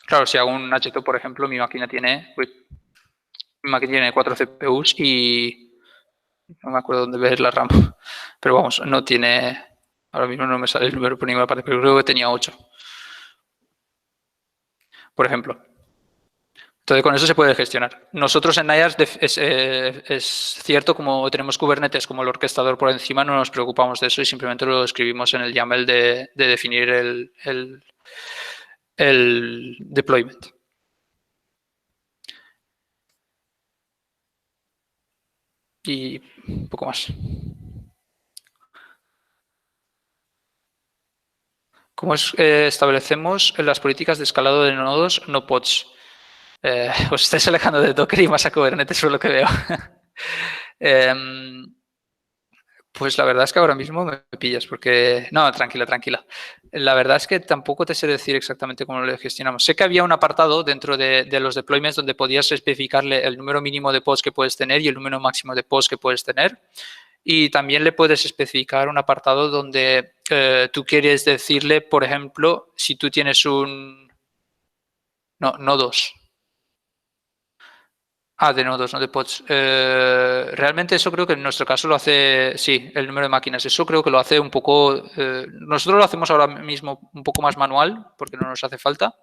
claro, si hago un HTOP, por ejemplo, mi máquina tiene 4 CPUs y no me acuerdo dónde ver la RAM, pero vamos, no tiene, ahora mismo no me sale el número por ninguna parte, pero creo que tenía 8, por ejemplo. Entonces, con eso se puede gestionar. Nosotros en Nayer es cierto, como tenemos Kubernetes como el orquestador por encima, no nos preocupamos de eso y simplemente lo escribimos en el YAML de definir el deployment. Y un poco más. ¿Cómo establecemos las políticas de escalado de nodos no pods? Os estáis alejando de Docker y más a Kubernetes por lo que veo. Pues la verdad es que ahora mismo me pillas porque... No, tranquila. La verdad es que tampoco te sé decir exactamente cómo lo gestionamos. Sé que había un apartado dentro de los deployments donde podías especificarle el número mínimo de pods que puedes tener y el número máximo de pods que puedes tener. Y también le puedes especificar un apartado donde tú quieres decirle, por ejemplo, si tú tienes un... No, nodos. De nodos, no de pods. Realmente eso creo que en nuestro caso lo hace, sí, el número de máquinas. Eso creo que lo hace un poco, nosotros lo hacemos ahora mismo un poco más manual porque no nos hace falta.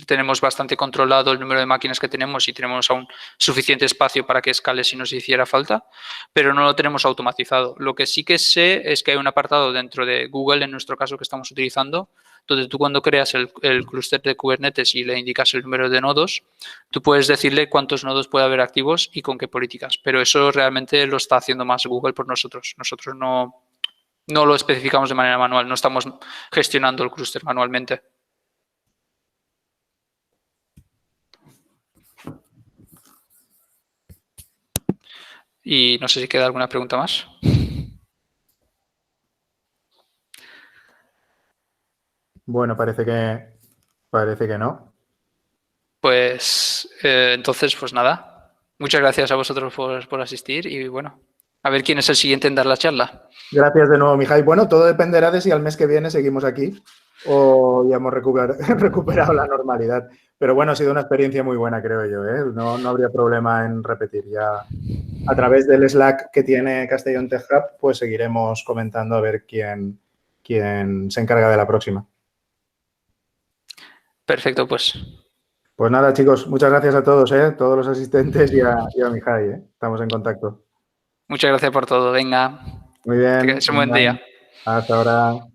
Tenemos bastante controlado el número de máquinas que tenemos y tenemos aún suficiente espacio para que escale si nos hiciera falta, pero no lo tenemos automatizado. Lo que sí que sé es que hay un apartado dentro de Google, en nuestro caso que estamos utilizando, donde tú cuando creas el clúster de Kubernetes y le indicas el número de nodos, tú puedes decirle cuántos nodos puede haber activos y con qué políticas, pero eso realmente lo está haciendo más Google por nosotros. Nosotros no lo especificamos de manera manual, no estamos gestionando el clúster manualmente. Y no sé si queda alguna pregunta más. Bueno, parece que no. Pues entonces, pues nada. Muchas gracias a vosotros por asistir y bueno, a ver quién es el siguiente en dar la charla. Gracias de nuevo, Mijay. Bueno, todo dependerá de si al mes que viene seguimos aquí o ya hemos recuperado la normalidad. Pero bueno, ha sido una experiencia muy buena, creo yo, ¿eh? No habría problema en repetir. Ya a través del Slack que tiene Castellón Tech Hub, pues seguiremos comentando a ver quién se encarga de la próxima. Perfecto, pues. Pues nada, chicos, muchas gracias a todos, todos los asistentes y a Mijay. Estamos en contacto. Muchas gracias por todo. Venga. Muy bien. Que tengas un buen día. Hasta ahora.